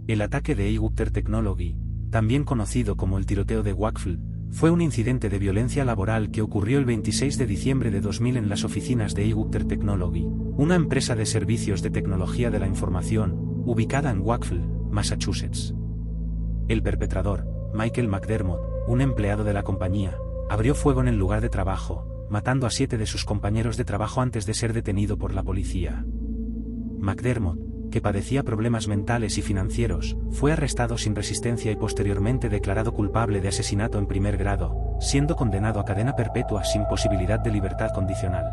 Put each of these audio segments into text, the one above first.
El ataque de Eigutter Technology, también conocido como el tiroteo de Wakefield, fue un incidente de violencia laboral que ocurrió el 26 de diciembre de 2000 en las oficinas de Eigutter Technology, una empresa de servicios de tecnología de la información, ubicada en Wakefield, Massachusetts. El perpetrador, Michael McDermott, un empleado de la compañía, abrió fuego en el lugar de trabajo, matando a 7 de sus compañeros de trabajo antes de ser detenido por la policía. McDermott, que padecía problemas mentales y financieros, fue arrestado sin resistencia y posteriormente declarado culpable de asesinato en primer grado, siendo condenado a cadena perpetua sin posibilidad de libertad condicional.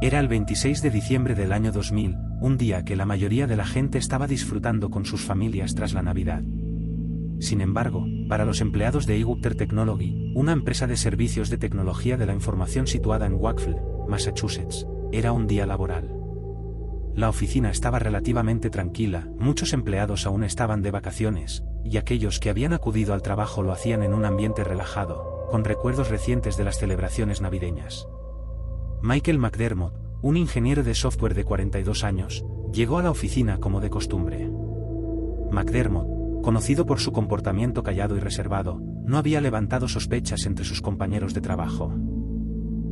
Era el 26 de diciembre del año 2000, un día que la mayoría de la gente estaba disfrutando con sus familias tras la Navidad. Sin embargo, para los empleados de Eigutter Technology, una empresa de servicios de tecnología de la información situada en Wakefield, Massachusetts, era un día laboral. La oficina estaba relativamente tranquila, muchos empleados aún estaban de vacaciones, y aquellos que habían acudido al trabajo lo hacían en un ambiente relajado, con recuerdos recientes de las celebraciones navideñas. Michael McDermott, un ingeniero de software de 42 años, llegó a la oficina como de costumbre. McDermott, conocido por su comportamiento callado y reservado, no había levantado sospechas entre sus compañeros de trabajo.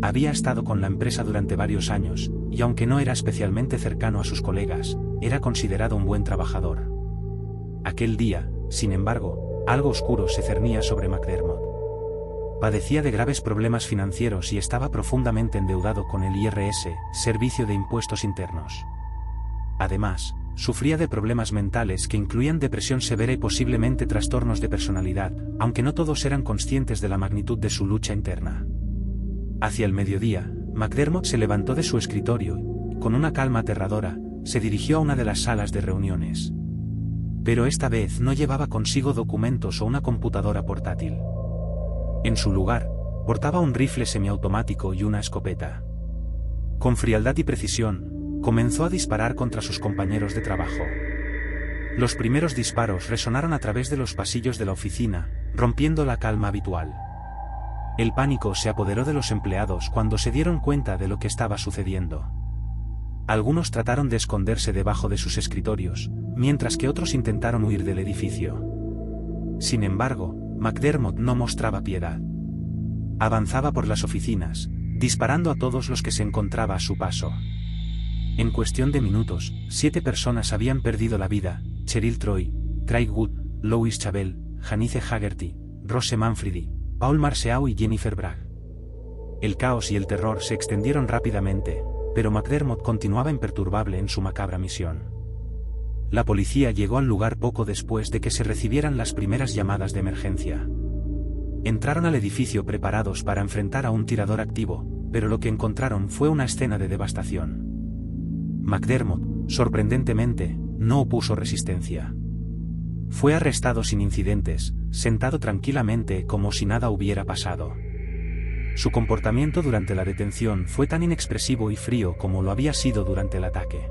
Había estado con la empresa durante varios años, y aunque no era especialmente cercano a sus colegas, era considerado un buen trabajador. Aquel día, sin embargo, algo oscuro se cernía sobre McDermott. Padecía de graves problemas financieros y estaba profundamente endeudado con el IRS, Servicio de Impuestos Internos. Además, sufría de problemas mentales que incluían depresión severa y posiblemente trastornos de personalidad, aunque no todos eran conscientes de la magnitud de su lucha interna. Hacia el mediodía, McDermott se levantó de su escritorio y, con una calma aterradora, se dirigió a una de las salas de reuniones. Pero esta vez no llevaba consigo documentos o una computadora portátil. En su lugar, portaba un rifle semiautomático y una escopeta. Con frialdad y precisión, comenzó a disparar contra sus compañeros de trabajo. Los primeros disparos resonaron a través de los pasillos de la oficina, rompiendo la calma habitual. El pánico se apoderó de los empleados cuando se dieron cuenta de lo que estaba sucediendo. Algunos trataron de esconderse debajo de sus escritorios, mientras que otros intentaron huir del edificio. Sin embargo, McDermott no mostraba piedad. Avanzaba por las oficinas, disparando a todos los que se encontraba a su paso. En cuestión de minutos, 7 personas habían perdido la vida: Cheryl Troy, Craig Wood, Louis Chabel, Janice Haggerty, Rose Manfredi, Paul Marceau y Jennifer Bragg. El caos y el terror se extendieron rápidamente, pero McDermott continuaba imperturbable en su macabra misión. La policía llegó al lugar poco después de que se recibieran las primeras llamadas de emergencia. Entraron al edificio preparados para enfrentar a un tirador activo, pero lo que encontraron fue una escena de devastación. McDermott, sorprendentemente, no opuso resistencia. Fue arrestado sin incidentes, sentado tranquilamente como si nada hubiera pasado. Su comportamiento durante la detención fue tan inexpresivo y frío como lo había sido durante el ataque.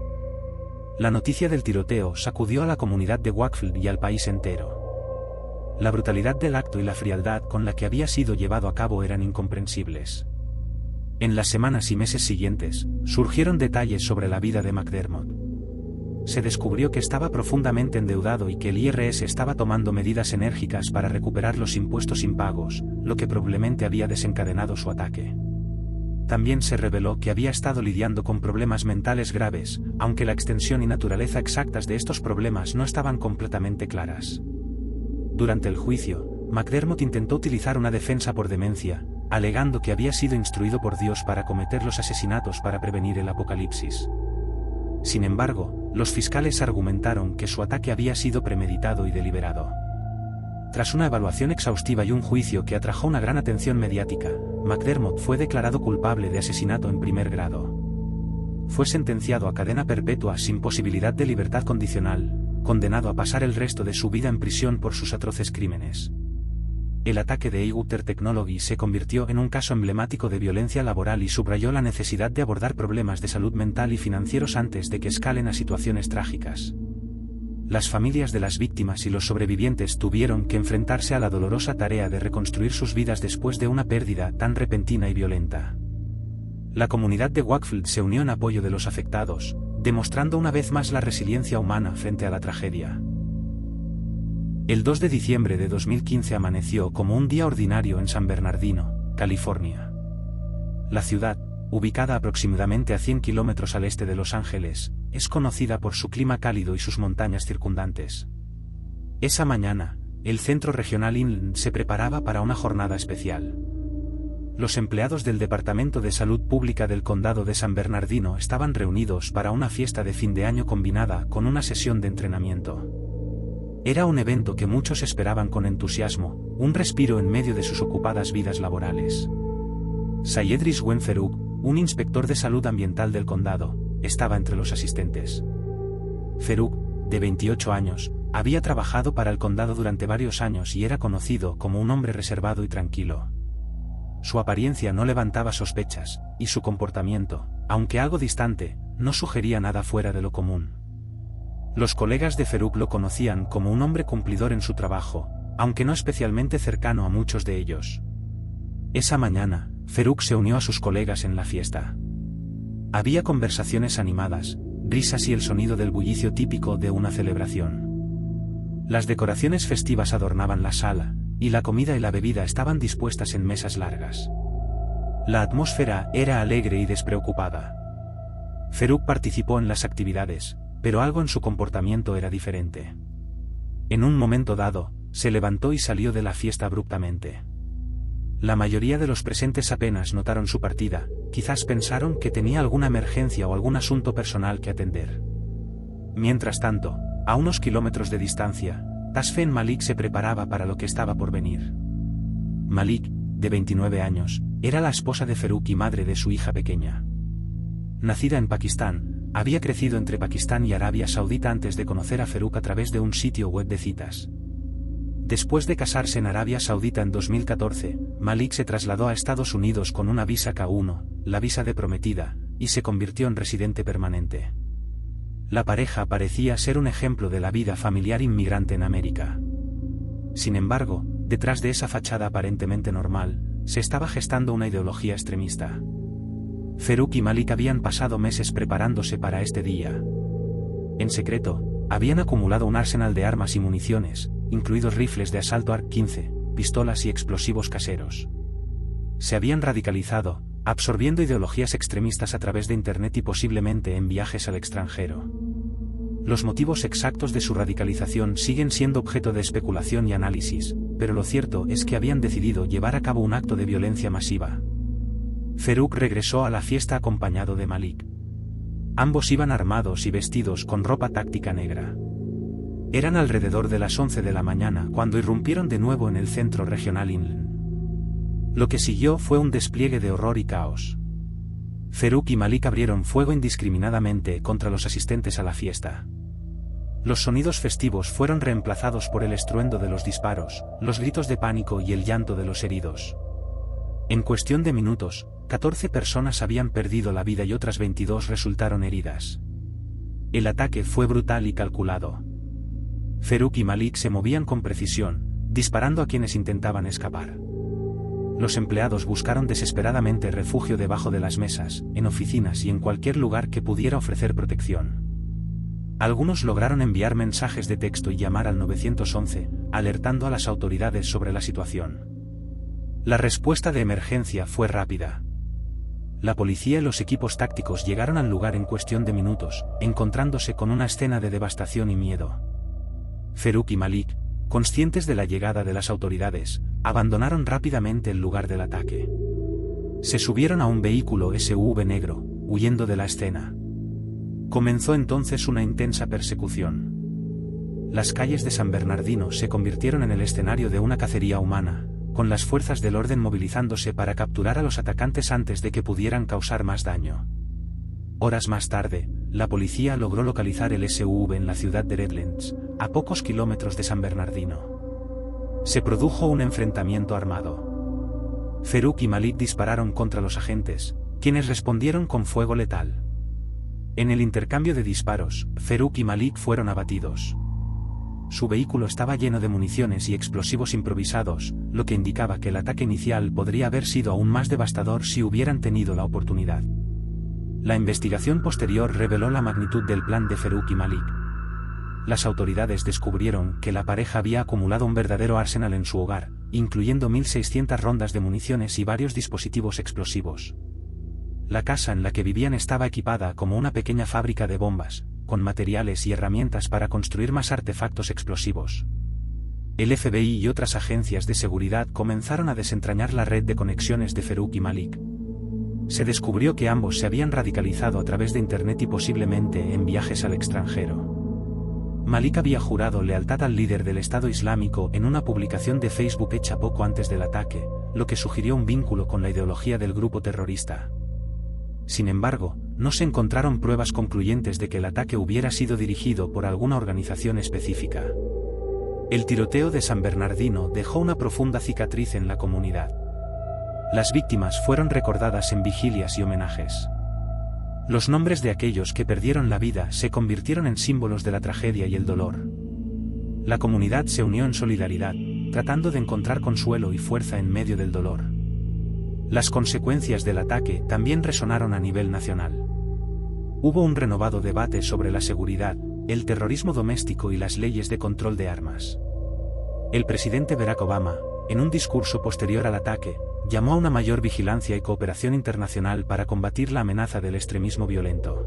La noticia del tiroteo sacudió a la comunidad de Wakefield y al país entero. La brutalidad del acto y la frialdad con la que había sido llevado a cabo eran incomprensibles. En las semanas y meses siguientes, surgieron detalles sobre la vida de McDermott. Se descubrió que estaba profundamente endeudado y que el IRS estaba tomando medidas enérgicas para recuperar los impuestos impagos, lo que probablemente había desencadenado su ataque. También se reveló que había estado lidiando con problemas mentales graves, aunque la extensión y naturaleza exactas de estos problemas no estaban completamente claras. Durante el juicio, McDermott intentó utilizar una defensa por demencia, alegando que había sido instruido por Dios para cometer los asesinatos para prevenir el apocalipsis. Sin embargo, los fiscales argumentaron que su ataque había sido premeditado y deliberado. Tras una evaluación exhaustiva y un juicio que atrajo una gran atención mediática, McDermott fue declarado culpable de asesinato en primer grado. Fue sentenciado a cadena perpetua sin posibilidad de libertad condicional, condenado a pasar el resto de su vida en prisión por sus atroces crímenes. El ataque de Eigutter Technology se convirtió en un caso emblemático de violencia laboral y subrayó la necesidad de abordar problemas de salud mental y financieros antes de que escalen a situaciones trágicas. Las familias de las víctimas y los sobrevivientes tuvieron que enfrentarse a la dolorosa tarea de reconstruir sus vidas después de una pérdida tan repentina y violenta. La comunidad de Wakefield se unió en apoyo de los afectados, demostrando una vez más la resiliencia humana frente a la tragedia. El 2 de diciembre de 2015 amaneció como un día ordinario en San Bernardino, California. La ciudad, ubicada aproximadamente a 100 kilómetros al este de Los Ángeles, es conocida por su clima cálido y sus montañas circundantes. Esa mañana, el Centro Regional Inland se preparaba para una jornada especial. Los empleados del Departamento de Salud Pública del Condado de San Bernardino estaban reunidos para una fiesta de fin de año combinada con una sesión de entrenamiento. Era un evento que muchos esperaban con entusiasmo, un respiro en medio de sus ocupadas vidas laborales. Sayedris Wen Feruk, un inspector de salud ambiental del condado, estaba entre los asistentes. Feruk, de 28 años, había trabajado para el condado durante varios años y era conocido como un hombre reservado y tranquilo. Su apariencia no levantaba sospechas, y su comportamiento, aunque algo distante, no sugería nada fuera de lo común. Los colegas de Feruk lo conocían como un hombre cumplidor en su trabajo, aunque no especialmente cercano a muchos de ellos. Esa mañana, Feruk se unió a sus colegas en la fiesta. Había conversaciones animadas, risas y el sonido del bullicio típico de una celebración. Las decoraciones festivas adornaban la sala, y la comida y la bebida estaban dispuestas en mesas largas. La atmósfera era alegre y despreocupada. Feruk participó en las actividades, pero algo en su comportamiento era diferente. En un momento dado, se levantó y salió de la fiesta abruptamente. La mayoría de los presentes apenas notaron su partida, quizás pensaron que tenía alguna emergencia o algún asunto personal que atender. Mientras tanto, a unos kilómetros de distancia, Tasfen Malik se preparaba para lo que estaba por venir. Malik, de 29 años, era la esposa de Feruk y madre de su hija pequeña. Nacida en Pakistán, había crecido entre Pakistán y Arabia Saudita antes de conocer a Feruk a través de un sitio web de citas. Después de casarse en Arabia Saudita en 2014, Malik se trasladó a Estados Unidos con una visa K1, la visa de prometida, y se convirtió en residente permanente. La pareja parecía ser un ejemplo de la vida familiar inmigrante en América. Sin embargo, detrás de esa fachada aparentemente normal, se estaba gestando una ideología extremista. Feruk y Malik habían pasado meses preparándose para este día. En secreto, habían acumulado un arsenal de armas y municiones, incluidos rifles de asalto AR-15, pistolas y explosivos caseros. Se habían radicalizado, absorbiendo ideologías extremistas a través de Internet y posiblemente en viajes al extranjero. Los motivos exactos de su radicalización siguen siendo objeto de especulación y análisis, pero lo cierto es que habían decidido llevar a cabo un acto de violencia masiva. Feruk regresó a la fiesta acompañado de Malik. Ambos iban armados y vestidos con ropa táctica negra. Eran alrededor de las 11 de la mañana cuando irrumpieron de nuevo en el Centro Regional Inland. Lo que siguió fue un despliegue de horror y caos. Feruk y Malik abrieron fuego indiscriminadamente contra los asistentes a la fiesta. Los sonidos festivos fueron reemplazados por el estruendo de los disparos, los gritos de pánico y el llanto de los heridos. En cuestión de minutos, 14 personas habían perdido la vida y otras 22 resultaron heridas. El ataque fue brutal y calculado. Feruk y Malik se movían con precisión, disparando a quienes intentaban escapar. Los empleados buscaron desesperadamente refugio debajo de las mesas, en oficinas y en cualquier lugar que pudiera ofrecer protección. Algunos lograron enviar mensajes de texto y llamar al 911, alertando a las autoridades sobre la situación. La respuesta de emergencia fue rápida. La policía y los equipos tácticos llegaron al lugar en cuestión de minutos, encontrándose con una escena de devastación y miedo. Feruk y Malik, conscientes de la llegada de las autoridades, abandonaron rápidamente el lugar del ataque. Se subieron a un vehículo SUV negro, huyendo de la escena. Comenzó entonces una intensa persecución. Las calles de San Bernardino se convirtieron en el escenario de una cacería humana, con las fuerzas del orden movilizándose para capturar a los atacantes antes de que pudieran causar más daño. Horas más tarde, la policía logró localizar el SUV en la ciudad de Redlands, a pocos kilómetros de San Bernardino. Se produjo un enfrentamiento armado. Feruk y Malik dispararon contra los agentes, quienes respondieron con fuego letal. En el intercambio de disparos, Feruk y Malik fueron abatidos. Su vehículo estaba lleno de municiones y explosivos improvisados, lo que indicaba que el ataque inicial podría haber sido aún más devastador si hubieran tenido la oportunidad. La investigación posterior reveló la magnitud del plan de Feruk y Malik. las autoridades descubrieron que la pareja había acumulado un verdadero arsenal en su hogar, incluyendo 1.600 rondas de municiones y varios dispositivos explosivos. La casa en la que vivían estaba equipada como una pequeña fábrica de bombas, con materiales y herramientas para construir más artefactos explosivos. El FBI y otras agencias de seguridad comenzaron a desentrañar la red de conexiones de Farouk y Malik. Se descubrió que ambos se habían radicalizado a través de Internet y posiblemente en viajes al extranjero. Malik había jurado lealtad al líder del Estado Islámico en una publicación de Facebook hecha poco antes del ataque, lo que sugirió un vínculo con la ideología del grupo terrorista. Sin embargo, no se encontraron pruebas concluyentes de que el ataque hubiera sido dirigido por alguna organización específica. El tiroteo de San Bernardino dejó una profunda cicatriz en la comunidad. Las víctimas fueron recordadas en vigilias y homenajes. Los nombres de aquellos que perdieron la vida se convirtieron en símbolos de la tragedia y el dolor. La comunidad se unió en solidaridad, tratando de encontrar consuelo y fuerza en medio del dolor. Las consecuencias del ataque también resonaron a nivel nacional. Hubo un renovado debate sobre la seguridad, el terrorismo doméstico y las leyes de control de armas. El presidente Barack Obama, en un discurso posterior al ataque, llamó a una mayor vigilancia y cooperación internacional para combatir la amenaza del extremismo violento.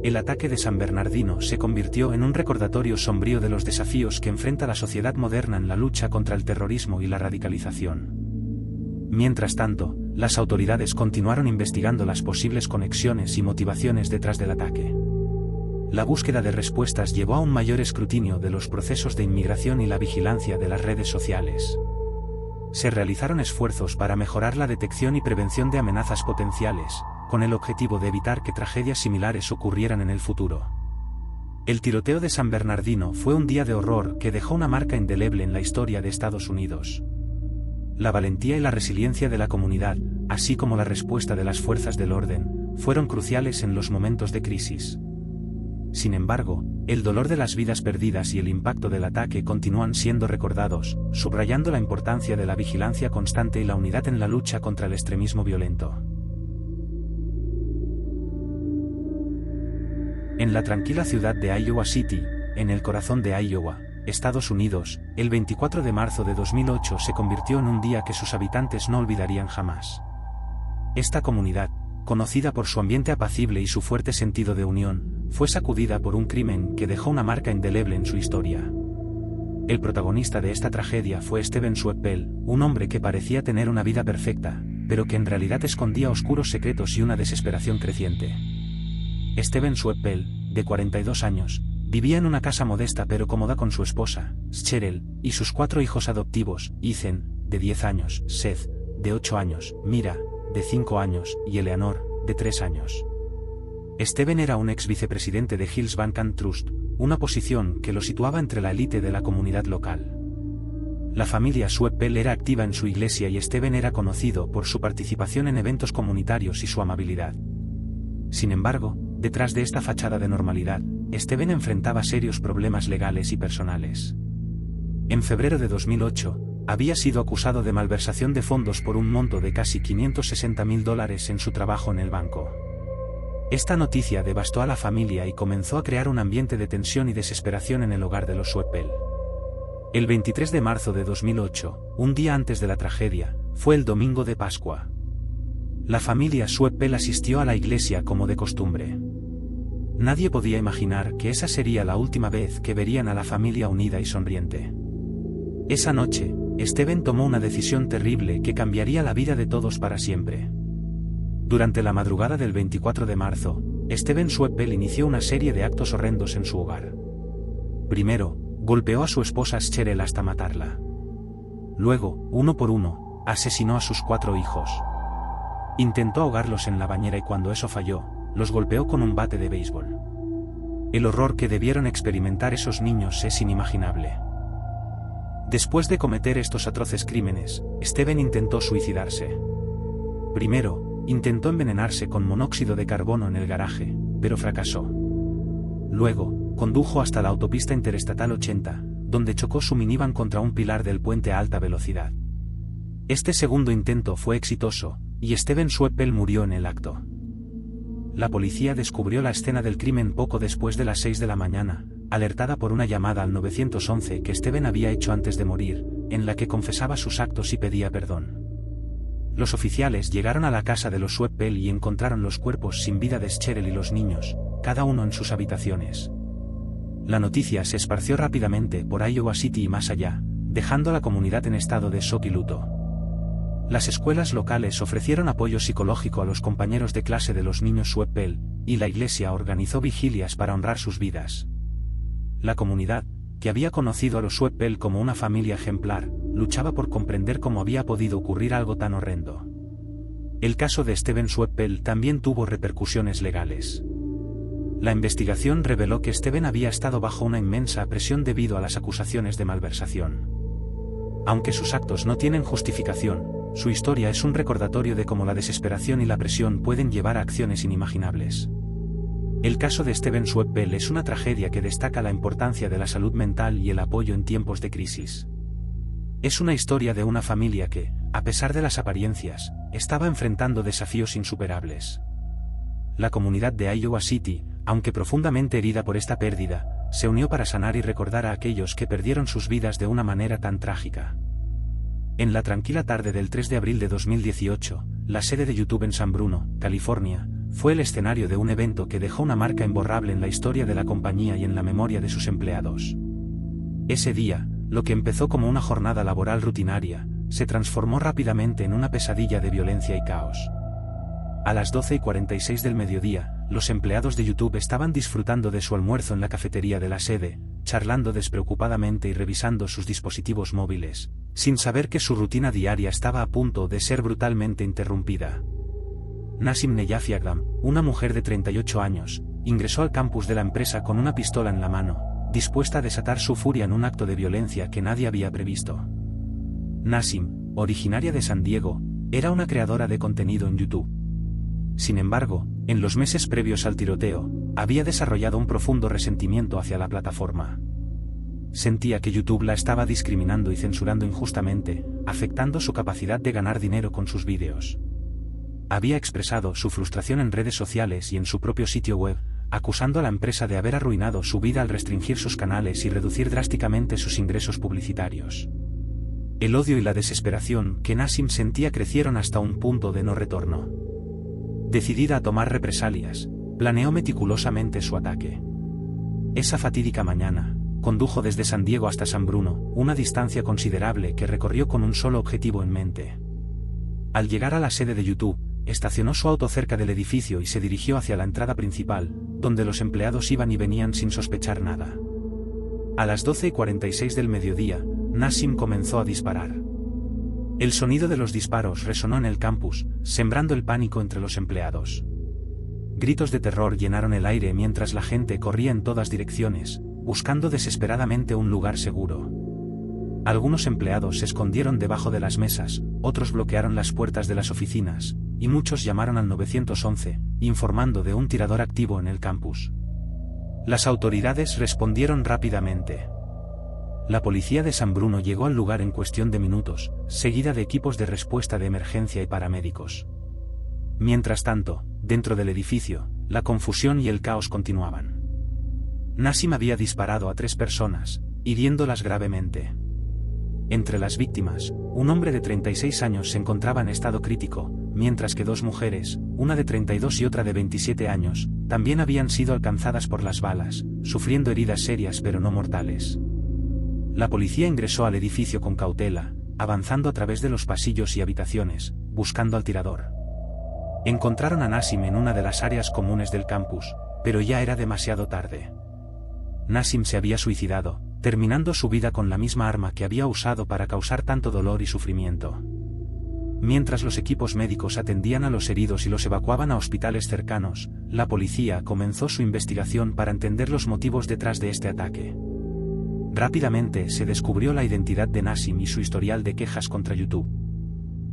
El ataque de San Bernardino se convirtió en un recordatorio sombrío de los desafíos que enfrenta la sociedad moderna en la lucha contra el terrorismo y la radicalización. Mientras tanto, las autoridades continuaron investigando las posibles conexiones y motivaciones detrás del ataque. La búsqueda de respuestas llevó a un mayor escrutinio de los procesos de inmigración y la vigilancia de las redes sociales. Se realizaron esfuerzos para mejorar la detección y prevención de amenazas potenciales, con el objetivo de evitar que tragedias similares ocurrieran en el futuro. El tiroteo de San Bernardino fue un día de horror que dejó una marca indeleble en la historia de Estados Unidos. La valentía y la resiliencia de la comunidad, así como la respuesta de las fuerzas del orden, fueron cruciales en los momentos de crisis. Sin embargo, el dolor de las vidas perdidas y el impacto del ataque continúan siendo recordados, subrayando la importancia de la vigilancia constante y la unidad en la lucha contra el extremismo violento. En la tranquila ciudad de Iowa City, en el corazón de Iowa, Estados Unidos, el 24 de marzo de 2008 se convirtió en un día que sus habitantes no olvidarían jamás. Esta comunidad, conocida por su ambiente apacible y su fuerte sentido de unión, fue sacudida por un crimen que dejó una marca indeleble en su historia. El protagonista de esta tragedia fue Steven Sweppel, un hombre que parecía tener una vida perfecta, pero que en realidad escondía oscuros secretos y una desesperación creciente. Steven Sweppel, de 42 años, vivía en una casa modesta pero cómoda con su esposa, Cheryl, y sus 4 hijos adoptivos, Ethan, de 10 años, Seth, de 8 años, Mira, de 5 años, y Eleanor, de 3 años. Steven era un ex vicepresidente de Hills Bank and Trust, una posición que lo situaba entre la élite de la comunidad local. La familia Sweppel era activa en su iglesia y Steven era conocido por su participación en eventos comunitarios y su amabilidad. Sin embargo, detrás de esta fachada de normalidad, Steven enfrentaba serios problemas legales y personales. En febrero de 2008, había sido acusado de malversación de fondos por un monto de casi $560,000 en su trabajo en el banco. Esta noticia devastó a la familia y comenzó a crear un ambiente de tensión y desesperación en el hogar de los Sweppel. El 23 de marzo de 2008, un día antes de la tragedia, fue el domingo de Pascua. La familia Sweppel asistió a la iglesia como de costumbre. Nadie podía imaginar que esa sería la última vez que verían a la familia unida y sonriente. Esa noche, Steven tomó una decisión terrible que cambiaría la vida de todos para siempre. Durante la madrugada del 24 de marzo, Steven Sweppel inició una serie de actos horrendos en su hogar. Primero, golpeó a su esposa Cheryl hasta matarla. Luego, uno por uno, asesinó a sus 4 hijos. Intentó ahogarlos en la bañera y cuando eso falló, los golpeó con un bate de béisbol. El horror que debieron experimentar esos niños es inimaginable. Después de cometer estos atroces crímenes, Steven intentó suicidarse. Primero, intentó envenenarse con monóxido de carbono en el garaje, pero fracasó. Luego, condujo hasta la autopista Interestatal 80, donde chocó su minivan contra un pilar del puente a alta velocidad. Este segundo intento fue exitoso, y Steven Sweppel murió en el acto. La policía descubrió la escena del crimen poco después de las 6 de la mañana, alertada por una llamada al 911 que Steven había hecho antes de morir, en la que confesaba sus actos y pedía perdón. Los oficiales llegaron a la casa de los Swepel y encontraron los cuerpos sin vida de Cheryl y los niños, cada uno en sus habitaciones. La noticia se esparció rápidamente por Iowa City y más allá, dejando a la comunidad en estado de shock y luto. Las escuelas locales ofrecieron apoyo psicológico a los compañeros de clase de los niños Swepel, y la iglesia organizó vigilias para honrar sus vidas. La comunidad, que había conocido a los Swepel como una familia ejemplar, luchaba por comprender cómo había podido ocurrir algo tan horrendo. El caso de Steven Swepel también tuvo repercusiones legales. La investigación reveló que Steven había estado bajo una inmensa presión debido a las acusaciones de malversación. Aunque sus actos no tienen justificación, su historia es un recordatorio de cómo la desesperación y la presión pueden llevar a acciones inimaginables. El caso de Steven Swepel es una tragedia que destaca la importancia de la salud mental y el apoyo en tiempos de crisis. Es una historia de una familia que, a pesar de las apariencias, estaba enfrentando desafíos insuperables. La comunidad de Iowa City, aunque profundamente herida por esta pérdida, se unió para sanar y recordar a aquellos que perdieron sus vidas de una manera tan trágica. En la tranquila tarde del 3 de abril de 2018, la sede de YouTube en San Bruno, California, fue el escenario de un evento que dejó una marca imborrable en la historia de la compañía y en la memoria de sus empleados. Ese día, lo que empezó como una jornada laboral rutinaria, se transformó rápidamente en una pesadilla de violencia y caos. A las 12:46 del mediodía, los empleados de YouTube estaban disfrutando de su almuerzo en la cafetería de la sede, charlando despreocupadamente y revisando sus dispositivos móviles, sin saber que su rutina diaria estaba a punto de ser brutalmente interrumpida. Nassim Neyafiagam, una mujer de 38 años, ingresó al campus de la empresa con una pistola en la mano, dispuesta a desatar su furia en un acto de violencia que nadie había previsto. Nassim, originaria de San Diego, era una creadora de contenido en YouTube. Sin embargo, en los meses previos al tiroteo, había desarrollado un profundo resentimiento hacia la plataforma. Sentía que YouTube la estaba discriminando y censurando injustamente, afectando su capacidad de ganar dinero con sus vídeos. Había expresado su frustración en redes sociales y en su propio sitio web, acusando a la empresa de haber arruinado su vida al restringir sus canales y reducir drásticamente sus ingresos publicitarios. El odio y la desesperación que Nassim sentía crecieron hasta un punto de no retorno. Decidida a tomar represalias, planeó meticulosamente su ataque. Esa fatídica mañana, condujo desde San Diego hasta San Bruno, una distancia considerable que recorrió con un solo objetivo en mente. Al llegar a la sede de YouTube, estacionó su auto cerca del edificio y se dirigió hacia la entrada principal, donde los empleados iban y venían sin sospechar nada. A las 12:46 del mediodía, Nassim comenzó a disparar. El sonido de los disparos resonó en el campus, sembrando el pánico entre los empleados. Gritos de terror llenaron el aire mientras la gente corría en todas direcciones, buscando desesperadamente un lugar seguro. Algunos empleados se escondieron debajo de las mesas, otros bloquearon las puertas de las oficinas, y muchos llamaron al 911, informando de un tirador activo en el campus. Las autoridades respondieron rápidamente. La policía de San Bruno llegó al lugar en cuestión de minutos, seguida de equipos de respuesta de emergencia y paramédicos. Mientras tanto, dentro del edificio, la confusión y el caos continuaban. Nassim había disparado a 3 personas, hiriéndolas gravemente. Entre las víctimas, un hombre de 36 años se encontraba en estado crítico, mientras que 2 mujeres, una de 32 y otra de 27 años, también habían sido alcanzadas por las balas, sufriendo heridas serias pero no mortales. La policía ingresó al edificio con cautela, avanzando a través de los pasillos y habitaciones, buscando al tirador. Encontraron a Nassim en una de las áreas comunes del campus, pero ya era demasiado tarde. Nassim se había suicidado, terminando su vida con la misma arma que había usado para causar tanto dolor y sufrimiento. Mientras los equipos médicos atendían a los heridos y los evacuaban a hospitales cercanos, la policía comenzó su investigación para entender los motivos detrás de este ataque. Rápidamente se descubrió la identidad de Nassim y su historial de quejas contra YouTube.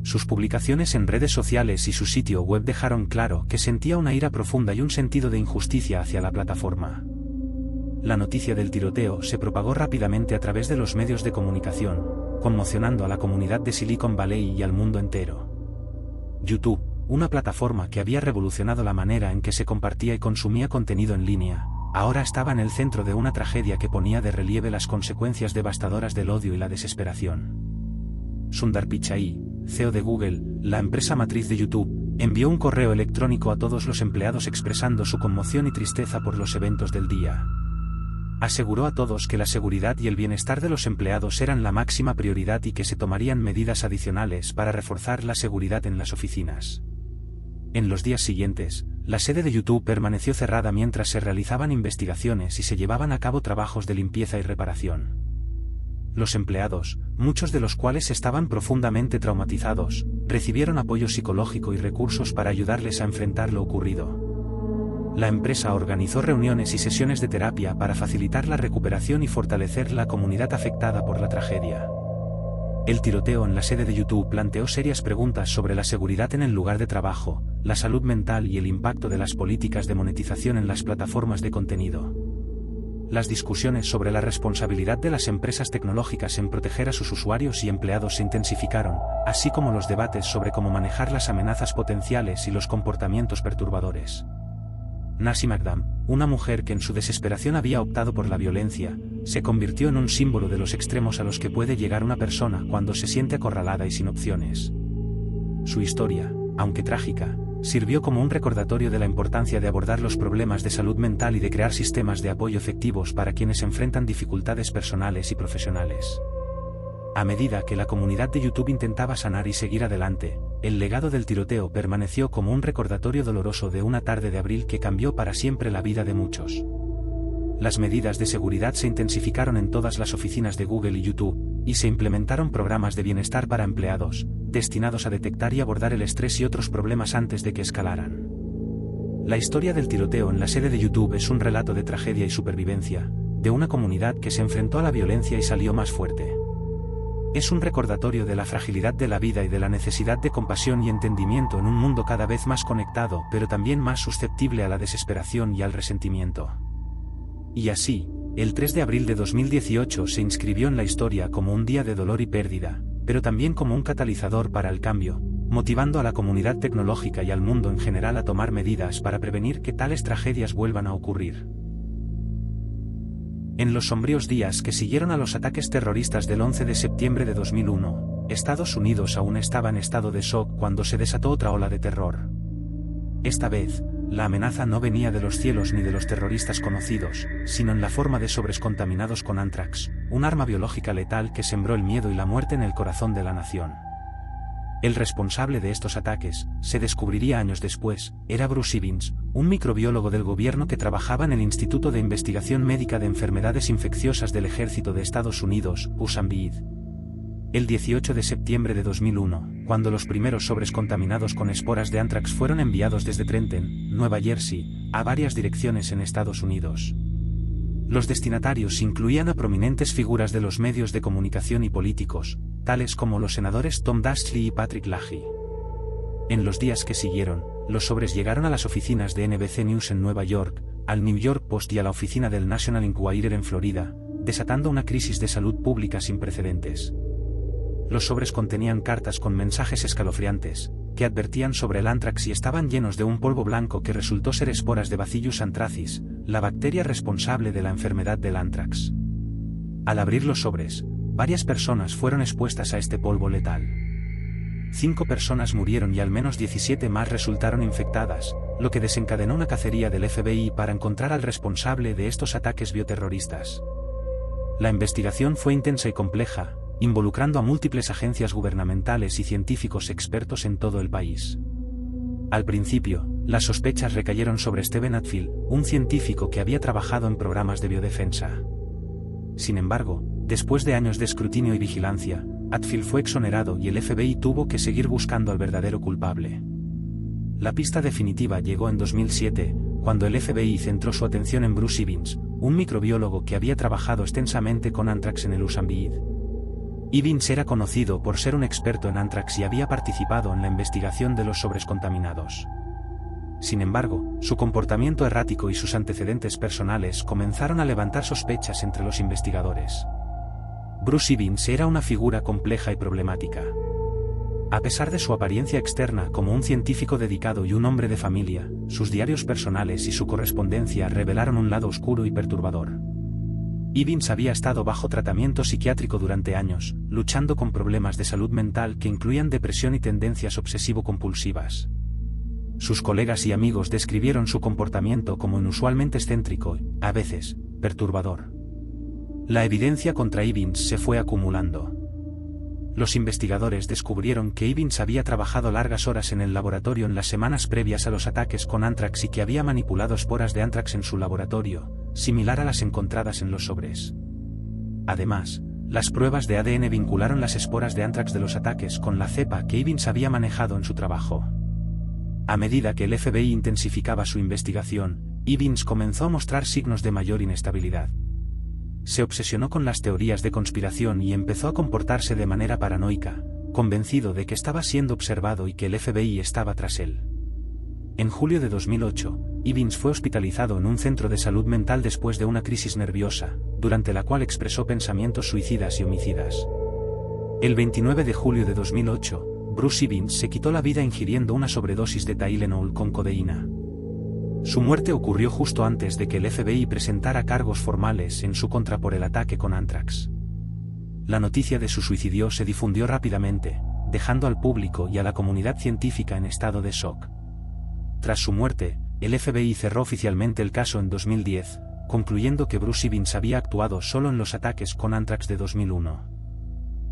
Sus publicaciones en redes sociales y su sitio web dejaron claro que sentía una ira profunda y un sentido de injusticia hacia la plataforma. La noticia del tiroteo se propagó rápidamente a través de los medios de comunicación, conmocionando a la comunidad de Silicon Valley y al mundo entero. YouTube, una plataforma que había revolucionado la manera en que se compartía y consumía contenido en línea, ahora estaba en el centro de una tragedia que ponía de relieve las consecuencias devastadoras del odio y la desesperación. Sundar Pichai, CEO de Google, la empresa matriz de YouTube, envió un correo electrónico a todos los empleados expresando su conmoción y tristeza por los eventos del día. Aseguró a todos que la seguridad y el bienestar de los empleados eran la máxima prioridad y que se tomarían medidas adicionales para reforzar la seguridad en las oficinas. En los días siguientes, la sede de YouTube permaneció cerrada mientras se realizaban investigaciones y se llevaban a cabo trabajos de limpieza y reparación. Los empleados, muchos de los cuales estaban profundamente traumatizados, recibieron apoyo psicológico y recursos para ayudarles a enfrentar lo ocurrido. La empresa organizó reuniones y sesiones de terapia para facilitar la recuperación y fortalecer la comunidad afectada por la tragedia. El tiroteo en la sede de YouTube planteó serias preguntas sobre la seguridad en el lugar de trabajo, la salud mental y el impacto de las políticas de monetización en las plataformas de contenido. Las discusiones sobre la responsabilidad de las empresas tecnológicas en proteger a sus usuarios y empleados se intensificaron, así como los debates sobre cómo manejar las amenazas potenciales y los comportamientos perturbadores. Nassim Agdam, una mujer que en su desesperación había optado por la violencia, se convirtió en un símbolo de los extremos a los que puede llegar una persona cuando se siente acorralada y sin opciones. Su historia, aunque trágica, sirvió como un recordatorio de la importancia de abordar los problemas de salud mental y de crear sistemas de apoyo efectivos para quienes enfrentan dificultades personales y profesionales. A medida que la comunidad de YouTube intentaba sanar y seguir adelante, el legado del tiroteo permaneció como un recordatorio doloroso de una tarde de abril que cambió para siempre la vida de muchos. Las medidas de seguridad se intensificaron en todas las oficinas de Google y YouTube, y se implementaron programas de bienestar para empleados, destinados a detectar y abordar el estrés y otros problemas antes de que escalaran. La historia del tiroteo en la sede de YouTube es un relato de tragedia y supervivencia, de una comunidad que se enfrentó a la violencia y salió más fuerte. Es un recordatorio de la fragilidad de la vida y de la necesidad de compasión y entendimiento en un mundo cada vez más conectado pero también más susceptible a la desesperación y al resentimiento. Y así, el 3 de abril de 2018 se inscribió en la historia como un día de dolor y pérdida, pero también como un catalizador para el cambio, motivando a la comunidad tecnológica y al mundo en general a tomar medidas para prevenir que tales tragedias vuelvan a ocurrir. En los sombríos días que siguieron a los ataques terroristas del 11 de septiembre de 2001, Estados Unidos aún estaba en estado de shock cuando se desató otra ola de terror. Esta vez, la amenaza no venía de los cielos ni de los terroristas conocidos, sino en la forma de sobres contaminados con anthrax, un arma biológica letal que sembró el miedo y la muerte en el corazón de la nación. El responsable de estos ataques, se descubriría años después, era Bruce Evans, un microbiólogo del gobierno que trabajaba en el Instituto de Investigación Médica de Enfermedades Infecciosas del Ejército de Estados Unidos, USAMRIID. El 18 de septiembre de 2001, cuando los primeros sobres contaminados con esporas de anthrax fueron enviados desde Trenton, Nueva Jersey, a varias direcciones en Estados Unidos. Los destinatarios incluían a prominentes figuras de los medios de comunicación y políticos, tales como los senadores Tom Daschle y Patrick Leahy. En los días que siguieron, los sobres llegaron a las oficinas de NBC News en Nueva York, al New York Post y a la oficina del National Enquirer en Florida, desatando una crisis de salud pública sin precedentes. Los sobres contenían cartas con mensajes escalofriantes, que advertían sobre el anthrax y estaban llenos de un polvo blanco que resultó ser esporas de Bacillus anthracis, la bacteria responsable de la enfermedad del anthrax. Al abrir los sobres, varias personas fueron expuestas a este polvo letal. 5 personas murieron y al menos 17 más resultaron infectadas, lo que desencadenó una cacería del FBI para encontrar al responsable de estos ataques bioterroristas. La investigación fue intensa y compleja, involucrando a múltiples agencias gubernamentales y científicos expertos en todo el país. Al principio, las sospechas recayeron sobre Stephen Hadfield, un científico que había trabajado en programas de biodefensa. Sin embargo, después de años de escrutinio y vigilancia, Hadfield fue exonerado y el FBI tuvo que seguir buscando al verdadero culpable. La pista definitiva llegó en 2007, cuando el FBI centró su atención en Bruce Evans, un microbiólogo que había trabajado extensamente con anthrax en el USAMRIID. Evans era conocido por ser un experto en anthrax y había participado en la investigación de los sobres contaminados. Sin embargo, su comportamiento errático y sus antecedentes personales comenzaron a levantar sospechas entre los investigadores. Bruce Evans era una figura compleja y problemática. A pesar de su apariencia externa como un científico dedicado y un hombre de familia, sus diarios personales y su correspondencia revelaron un lado oscuro y perturbador. Evans había estado bajo tratamiento psiquiátrico durante años, luchando con problemas de salud mental que incluían depresión y tendencias obsesivo-compulsivas. Sus colegas y amigos describieron su comportamiento como inusualmente excéntrico y, a veces, perturbador. La evidencia contra Evans se fue acumulando. Los investigadores descubrieron que Evans había trabajado largas horas en el laboratorio en las semanas previas a los ataques con anthrax y que había manipulado esporas de anthrax en su laboratorio, similar a las encontradas en los sobres. Además, las pruebas de ADN vincularon las esporas de anthrax de los ataques con la cepa que Evans había manejado en su trabajo. A medida que el FBI intensificaba su investigación, Evans comenzó a mostrar signos de mayor inestabilidad. Se obsesionó con las teorías de conspiración y empezó a comportarse de manera paranoica, convencido de que estaba siendo observado y que el FBI estaba tras él. En julio de 2008, Evans fue hospitalizado en un centro de salud mental después de una crisis nerviosa, durante la cual expresó pensamientos suicidas y homicidas. El 29 de julio de 2008, Bruce Evans se quitó la vida ingiriendo una sobredosis de Tylenol con codeína. Su muerte ocurrió justo antes de que el FBI presentara cargos formales en su contra por el ataque con anthrax. La noticia de su suicidio se difundió rápidamente, dejando al público y a la comunidad científica en estado de shock. Tras su muerte, el FBI cerró oficialmente el caso en 2010, concluyendo que Bruce Evans había actuado solo en los ataques con anthrax de 2001.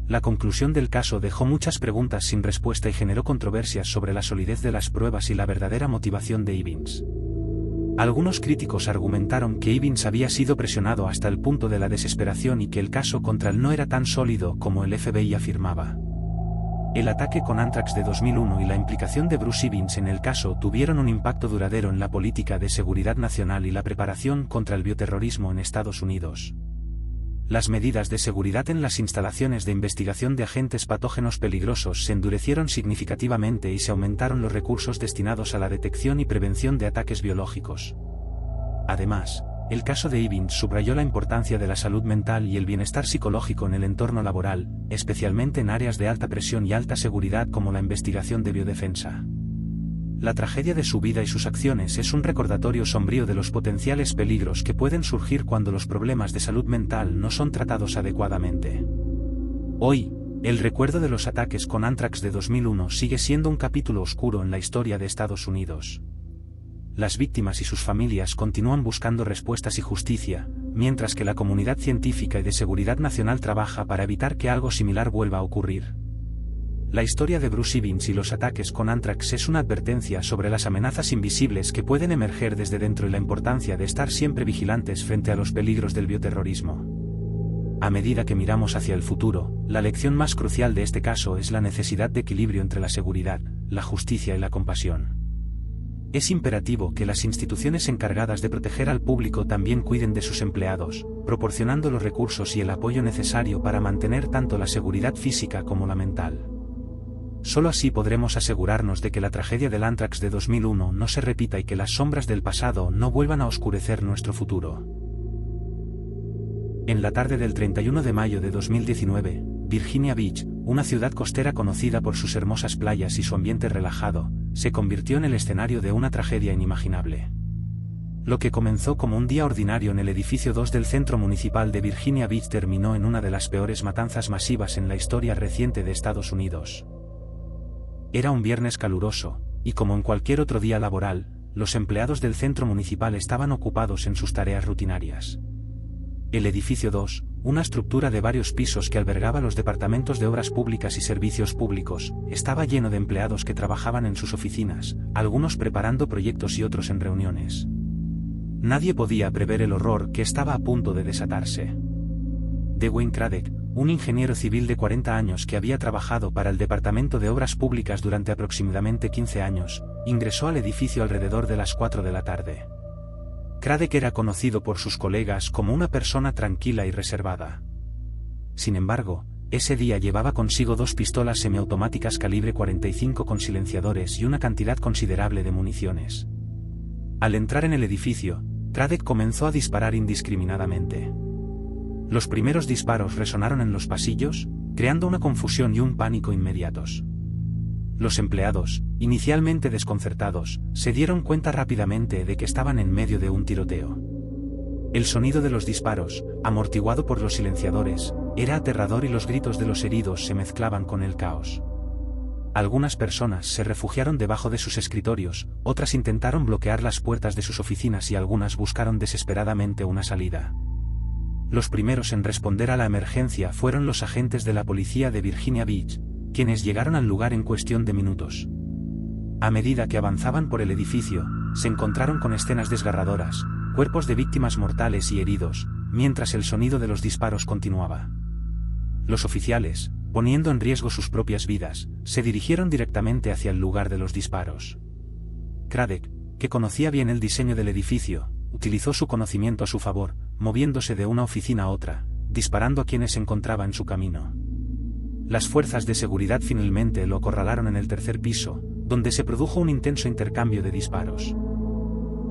La conclusión del caso dejó muchas preguntas sin respuesta y generó controversias sobre la solidez de las pruebas y la verdadera motivación de Evans. Algunos críticos argumentaron que Evans había sido presionado hasta el punto de la desesperación y que el caso contra él no era tan sólido como el FBI afirmaba. El ataque con anthrax de 2001 y la implicación de Bruce Evans en el caso tuvieron un impacto duradero en la política de seguridad nacional y la preparación contra el bioterrorismo en Estados Unidos. Las medidas de seguridad en las instalaciones de investigación de agentes patógenos peligrosos se endurecieron significativamente y se aumentaron los recursos destinados a la detección y prevención de ataques biológicos. Además, el caso de Evans subrayó la importancia de la salud mental y el bienestar psicológico en el entorno laboral, especialmente en áreas de alta presión y alta seguridad como la investigación de biodefensa. La tragedia de su vida y sus acciones es un recordatorio sombrío de los potenciales peligros que pueden surgir cuando los problemas de salud mental no son tratados adecuadamente. Hoy, el recuerdo de los ataques con anthrax de 2001 sigue siendo un capítulo oscuro en la historia de Estados Unidos. Las víctimas y sus familias continúan buscando respuestas y justicia, mientras que la comunidad científica y de seguridad nacional trabaja para evitar que algo similar vuelva a ocurrir. La historia de Bruce Evans y los ataques con anthrax es una advertencia sobre las amenazas invisibles que pueden emerger desde dentro y la importancia de estar siempre vigilantes frente a los peligros del bioterrorismo. A medida que miramos hacia el futuro, la lección más crucial de este caso es la necesidad de equilibrio entre la seguridad, la justicia y la compasión. Es imperativo que las instituciones encargadas de proteger al público también cuiden de sus empleados, proporcionando los recursos y el apoyo necesario para mantener tanto la seguridad física como la mental. Solo así podremos asegurarnos de que la tragedia del anthrax de 2001 no se repita y que las sombras del pasado no vuelvan a oscurecer nuestro futuro. En la tarde del 31 de mayo de 2019, Virginia Beach, una ciudad costera conocida por sus hermosas playas y su ambiente relajado, se convirtió en el escenario de una tragedia inimaginable. Lo que comenzó como un día ordinario en el edificio 2 del Centro Municipal de Virginia Beach terminó en una de las peores matanzas masivas en la historia reciente de Estados Unidos. Era un viernes caluroso, y como en cualquier otro día laboral, los empleados del centro municipal estaban ocupados en sus tareas rutinarias. El edificio 2, una estructura de varios pisos que albergaba los departamentos de obras públicas y servicios públicos, estaba lleno de empleados que trabajaban en sus oficinas, algunos preparando proyectos y otros en reuniones. Nadie podía prever el horror que estaba a punto de desatarse. Dwayne Craddock, un ingeniero civil de 40 años que había trabajado para el Departamento de Obras Públicas durante aproximadamente 15 años, ingresó al edificio alrededor de las 4 de la tarde. Craddock era conocido por sus colegas como una persona tranquila y reservada. Sin embargo, ese día llevaba consigo 2 pistolas semiautomáticas calibre 45 con silenciadores y una cantidad considerable de municiones. Al entrar en el edificio, Craddock comenzó a disparar indiscriminadamente. Los primeros disparos resonaron en los pasillos, creando una confusión y un pánico inmediatos. Los empleados, inicialmente desconcertados, se dieron cuenta rápidamente de que estaban en medio de un tiroteo. El sonido de los disparos, amortiguado por los silenciadores, era aterrador y los gritos de los heridos se mezclaban con el caos. Algunas personas se refugiaron debajo de sus escritorios, otras intentaron bloquear las puertas de sus oficinas y algunas buscaron desesperadamente una salida. Los primeros en responder a la emergencia fueron los agentes de la policía de Virginia Beach, quienes llegaron al lugar en cuestión de minutos. A medida que avanzaban por el edificio, se encontraron con escenas desgarradoras, cuerpos de víctimas mortales y heridos, mientras el sonido de los disparos continuaba. Los oficiales, poniendo en riesgo sus propias vidas, se dirigieron directamente hacia el lugar de los disparos. Craddock, que conocía bien el diseño del edificio, utilizó su conocimiento a su favor, moviéndose de una oficina a otra, disparando a quienes se encontraba en su camino. Las fuerzas de seguridad finalmente lo acorralaron en el tercer piso, donde se produjo un intenso intercambio de disparos.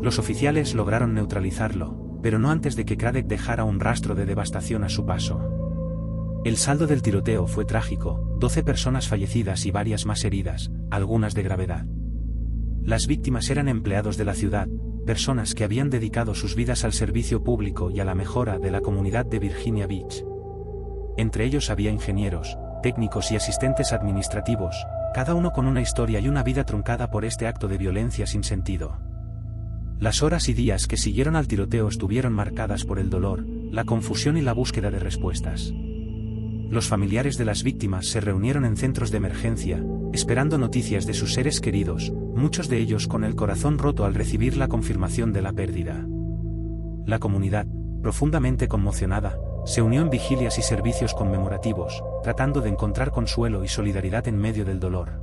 Los oficiales lograron neutralizarlo, pero no antes de que Craddock dejara un rastro de devastación a su paso. El saldo del tiroteo fue trágico, 12 personas fallecidas y varias más heridas, algunas de gravedad. Las víctimas eran empleados de la ciudad, personas que habían dedicado sus vidas al servicio público y a la mejora de la comunidad de Virginia Beach. Entre ellos había ingenieros, técnicos y asistentes administrativos, cada uno con una historia y una vida truncada por este acto de violencia sin sentido. Las horas y días que siguieron al tiroteo estuvieron marcadas por el dolor, la confusión y la búsqueda de respuestas. Los familiares de las víctimas se reunieron en centros de emergencia, esperando noticias de sus seres queridos, muchos de ellos con el corazón roto al recibir la confirmación de la pérdida. La comunidad, profundamente conmocionada, se unió en vigilias y servicios conmemorativos, tratando de encontrar consuelo y solidaridad en medio del dolor.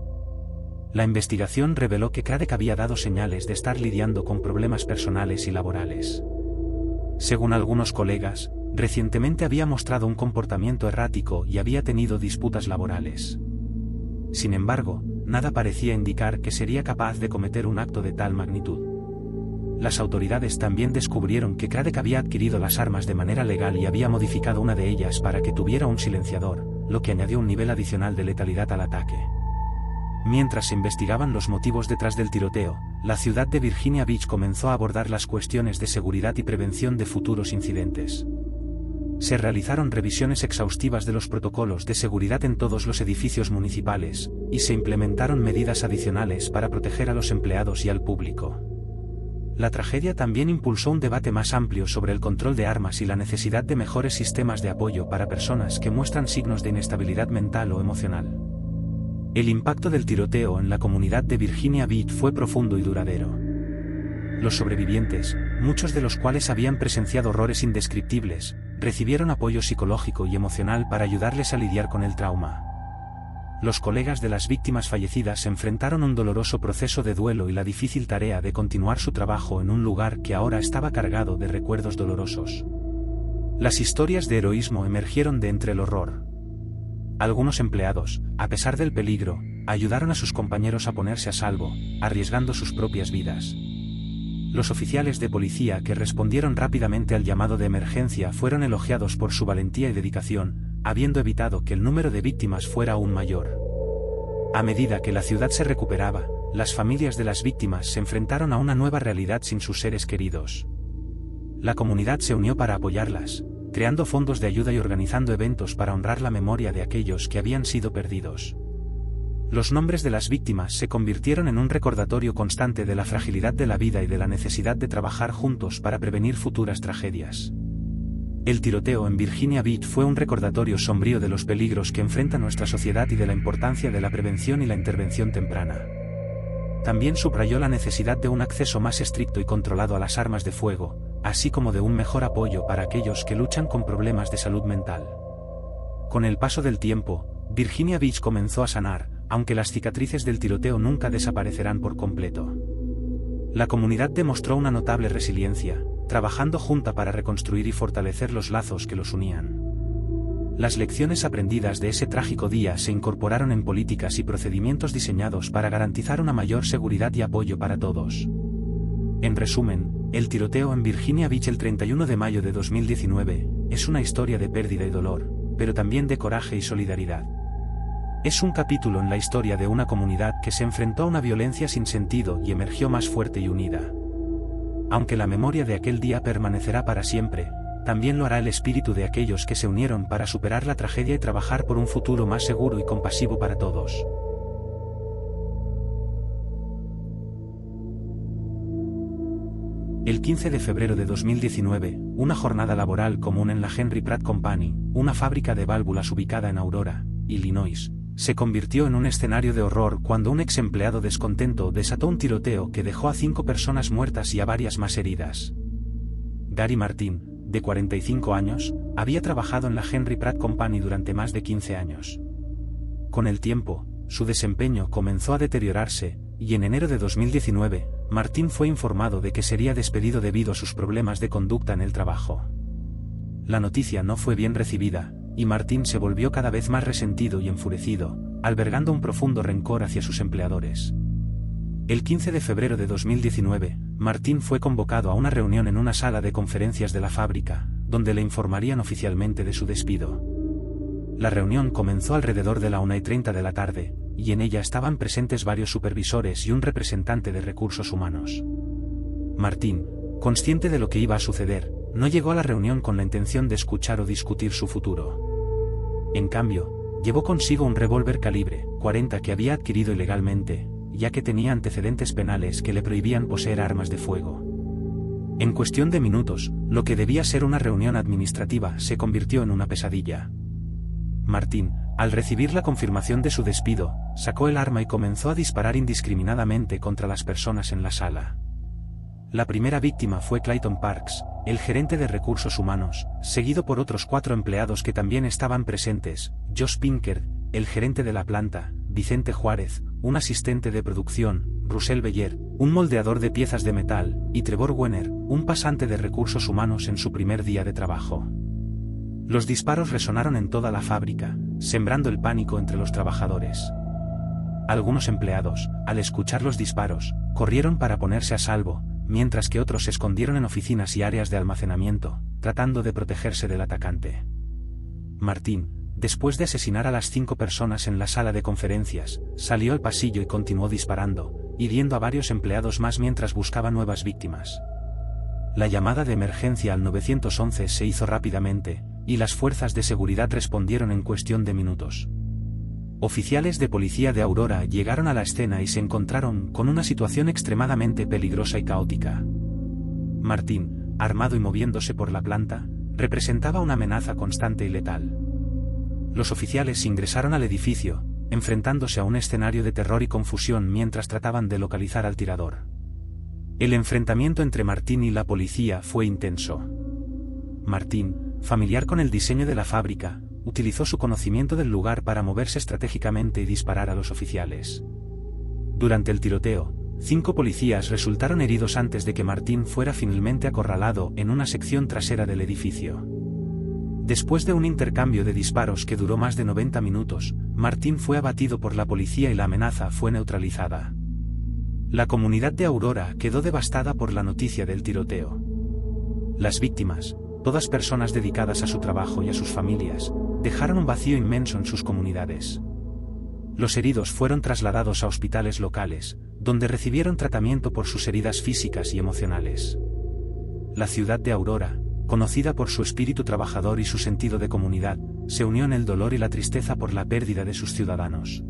La investigación reveló que Craddock había dado señales de estar lidiando con problemas personales y laborales. Según algunos colegas, recientemente había mostrado un comportamiento errático y había tenido disputas laborales. Sin embargo, nada parecía indicar que sería capaz de cometer un acto de tal magnitud. Las autoridades también descubrieron que Craddock había adquirido las armas de manera legal y había modificado una de ellas para que tuviera un silenciador, lo que añadió un nivel adicional de letalidad al ataque. Mientras se investigaban los motivos detrás del tiroteo, la ciudad de Virginia Beach comenzó a abordar las cuestiones de seguridad y prevención de futuros incidentes. Se realizaron revisiones exhaustivas de los protocolos de seguridad en todos los edificios municipales, y se implementaron medidas adicionales para proteger a los empleados y al público. La tragedia también impulsó un debate más amplio sobre el control de armas y la necesidad de mejores sistemas de apoyo para personas que muestran signos de inestabilidad mental o emocional. El impacto del tiroteo en la comunidad de Virginia Beach fue profundo y duradero. Los sobrevivientes, muchos de los cuales habían presenciado horrores indescriptibles, recibieron apoyo psicológico y emocional para ayudarles a lidiar con el trauma. Los colegas de las víctimas fallecidas enfrentaron un doloroso proceso de duelo y la difícil tarea de continuar su trabajo en un lugar que ahora estaba cargado de recuerdos dolorosos. Las historias de heroísmo emergieron de entre el horror. Algunos empleados, a pesar del peligro, ayudaron a sus compañeros a ponerse a salvo, arriesgando sus propias vidas. Los oficiales de policía que respondieron rápidamente al llamado de emergencia fueron elogiados por su valentía y dedicación, habiendo evitado que el número de víctimas fuera aún mayor. A medida que la ciudad se recuperaba, las familias de las víctimas se enfrentaron a una nueva realidad sin sus seres queridos. La comunidad se unió para apoyarlas, creando fondos de ayuda y organizando eventos para honrar la memoria de aquellos que habían sido perdidos. Los nombres de las víctimas se convirtieron en un recordatorio constante de la fragilidad de la vida y de la necesidad de trabajar juntos para prevenir futuras tragedias. El tiroteo en Virginia Beach fue un recordatorio sombrío de los peligros que enfrenta nuestra sociedad y de la importancia de la prevención y la intervención temprana. También subrayó la necesidad de un acceso más estricto y controlado a las armas de fuego, así como de un mejor apoyo para aquellos que luchan con problemas de salud mental. Con el paso del tiempo, Virginia Beach comenzó a sanar, aunque las cicatrices del tiroteo nunca desaparecerán por completo. La comunidad demostró una notable resiliencia, trabajando junta para reconstruir y fortalecer los lazos que los unían. Las lecciones aprendidas de ese trágico día se incorporaron en políticas y procedimientos diseñados para garantizar una mayor seguridad y apoyo para todos. En resumen, el tiroteo en Virginia Beach el 31 de mayo de 2019 es una historia de pérdida y dolor, pero también de coraje y solidaridad. Es un capítulo en la historia de una comunidad que se enfrentó a una violencia sin sentido y emergió más fuerte y unida. Aunque la memoria de aquel día permanecerá para siempre, también lo hará el espíritu de aquellos que se unieron para superar la tragedia y trabajar por un futuro más seguro y compasivo para todos. El 15 de febrero de 2019, una jornada laboral común en la Henry Pratt Company, una fábrica de válvulas ubicada en Aurora, Illinois, se convirtió en un escenario de horror cuando un ex empleado descontento desató un tiroteo que dejó a 5 personas muertas y a varias más heridas. Gary Martin, de 45 años, había trabajado en la Henry Pratt Company durante más de 15 años. Con el tiempo, su desempeño comenzó a deteriorarse, y en enero de 2019, Martin fue informado de que sería despedido debido a sus problemas de conducta en el trabajo. La noticia no fue bien recibida, y Martin se volvió cada vez más resentido y enfurecido, albergando un profundo rencor hacia sus empleadores. El 15 de febrero de 2019, Martin fue convocado a una reunión en una sala de conferencias de la fábrica, donde le informarían oficialmente de su despido. La reunión comenzó alrededor de la 1:30 de la tarde, y en ella estaban presentes varios supervisores y un representante de recursos humanos. Martin, consciente de lo que iba a suceder, no llegó a la reunión con la intención de escuchar o discutir su futuro. En cambio, llevó consigo un revólver calibre .40 que había adquirido ilegalmente, ya que tenía antecedentes penales que le prohibían poseer armas de fuego. En cuestión de minutos, lo que debía ser una reunión administrativa se convirtió en una pesadilla. Martin, al recibir la confirmación de su despido, sacó el arma y comenzó a disparar indiscriminadamente contra las personas en la sala. La primera víctima fue Clayton Parks, el gerente de recursos humanos, seguido por otros 4 empleados que también estaban presentes: Josh Pinker, el gerente de la planta, Vicente Juárez, un asistente de producción, Russell Beller, un moldeador de piezas de metal, y Trevor Wenner, un pasante de recursos humanos en su primer día de trabajo. Los disparos resonaron en toda la fábrica, sembrando el pánico entre los trabajadores. Algunos empleados, al escuchar los disparos, corrieron para ponerse a salvo, mientras que otros se escondieron en oficinas y áreas de almacenamiento, tratando de protegerse del atacante. Martin, después de asesinar a las 5 personas en la sala de conferencias, salió al pasillo y continuó disparando, hiriendo a varios empleados más mientras buscaba nuevas víctimas. La llamada de emergencia al 911 se hizo rápidamente, y las fuerzas de seguridad respondieron en cuestión de minutos. Oficiales de policía de Aurora llegaron a la escena y se encontraron con una situación extremadamente peligrosa y caótica. Martin, armado y moviéndose por la planta, representaba una amenaza constante y letal. Los oficiales ingresaron al edificio, enfrentándose a un escenario de terror y confusión mientras trataban de localizar al tirador. El enfrentamiento entre Martin y la policía fue intenso. Martin, familiar con el diseño de la fábrica, utilizó su conocimiento del lugar para moverse estratégicamente y disparar a los oficiales. Durante el tiroteo, 5 policías resultaron heridos antes de que Martin fuera finalmente acorralado en una sección trasera del edificio. Después de un intercambio de disparos que duró más de 90 minutos, Martin fue abatido por la policía y la amenaza fue neutralizada. La comunidad de Aurora quedó devastada por la noticia del tiroteo. Las víctimas, todas personas dedicadas a su trabajo y a sus familias, dejaron un vacío inmenso en sus comunidades. Los heridos fueron trasladados a hospitales locales, donde recibieron tratamiento por sus heridas físicas y emocionales. La ciudad de Aurora, conocida por su espíritu trabajador y su sentido de comunidad, se unió en el dolor y la tristeza por la pérdida de sus ciudadanos.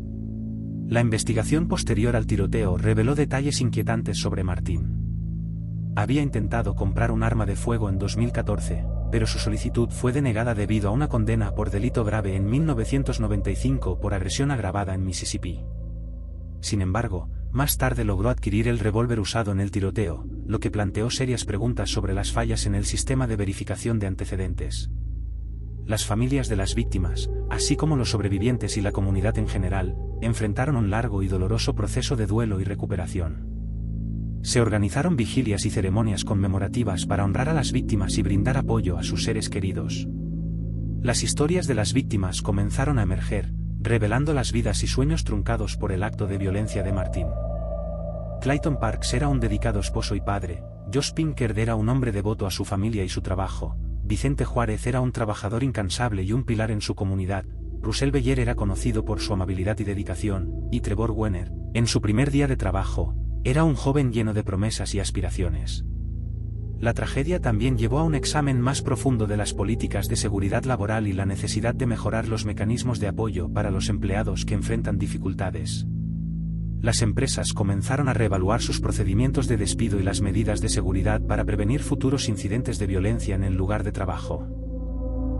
La investigación posterior al tiroteo reveló detalles inquietantes sobre Martin. Había intentado comprar un arma de fuego en 2014, pero su solicitud fue denegada debido a una condena por delito grave en 1995 por agresión agravada en Mississippi. Sin embargo, más tarde logró adquirir el revólver usado en el tiroteo, lo que planteó serias preguntas sobre las fallas en el sistema de verificación de antecedentes. Las familias de las víctimas, así como los sobrevivientes y la comunidad en general, enfrentaron un largo y doloroso proceso de duelo y recuperación. Se organizaron vigilias y ceremonias conmemorativas para honrar a las víctimas y brindar apoyo a sus seres queridos. Las historias de las víctimas comenzaron a emerger, revelando las vidas y sueños truncados por el acto de violencia de Martin. Clayton Parks era un dedicado esposo y padre, Josh Pinker era un hombre devoto a su familia y su trabajo, Vicente Juárez era un trabajador incansable y un pilar en su comunidad, Russell Beyer era conocido por su amabilidad y dedicación, y Trevor Wenner, en su primer día de trabajo, era un joven lleno de promesas y aspiraciones. La tragedia también llevó a un examen más profundo de las políticas de seguridad laboral y la necesidad de mejorar los mecanismos de apoyo para los empleados que enfrentan dificultades. Las empresas comenzaron a reevaluar sus procedimientos de despido y las medidas de seguridad para prevenir futuros incidentes de violencia en el lugar de trabajo.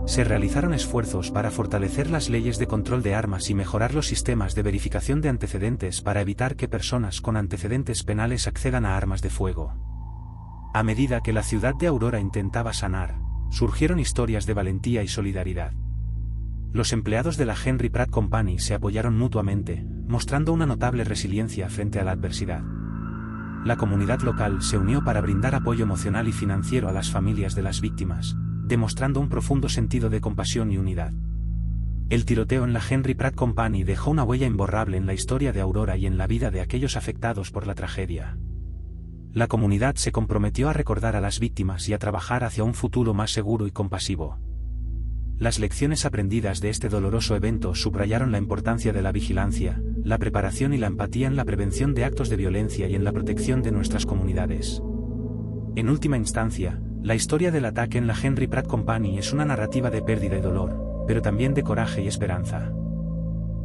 Se realizaron esfuerzos para fortalecer las leyes de control de armas y mejorar los sistemas de verificación de antecedentes para evitar que personas con antecedentes penales accedan a armas de fuego. A medida que la ciudad de Aurora intentaba sanar, surgieron historias de valentía y solidaridad. Los empleados de la Henry Pratt Company se apoyaron mutuamente, mostrando una notable resiliencia frente a la adversidad. La comunidad local se unió para brindar apoyo emocional y financiero a las familias de las víctimas, demostrando un profundo sentido de compasión y unidad. El tiroteo en la Henry Pratt Company dejó una huella imborrable en la historia de Aurora y en la vida de aquellos afectados por la tragedia. La comunidad se comprometió a recordar a las víctimas y a trabajar hacia un futuro más seguro y compasivo. Las lecciones aprendidas de este doloroso evento subrayaron la importancia de la vigilancia, la preparación y la empatía en la prevención de actos de violencia y en la protección de nuestras comunidades. En última instancia, la historia del ataque en la Henry Pratt Company es una narrativa de pérdida y dolor, pero también de coraje y esperanza.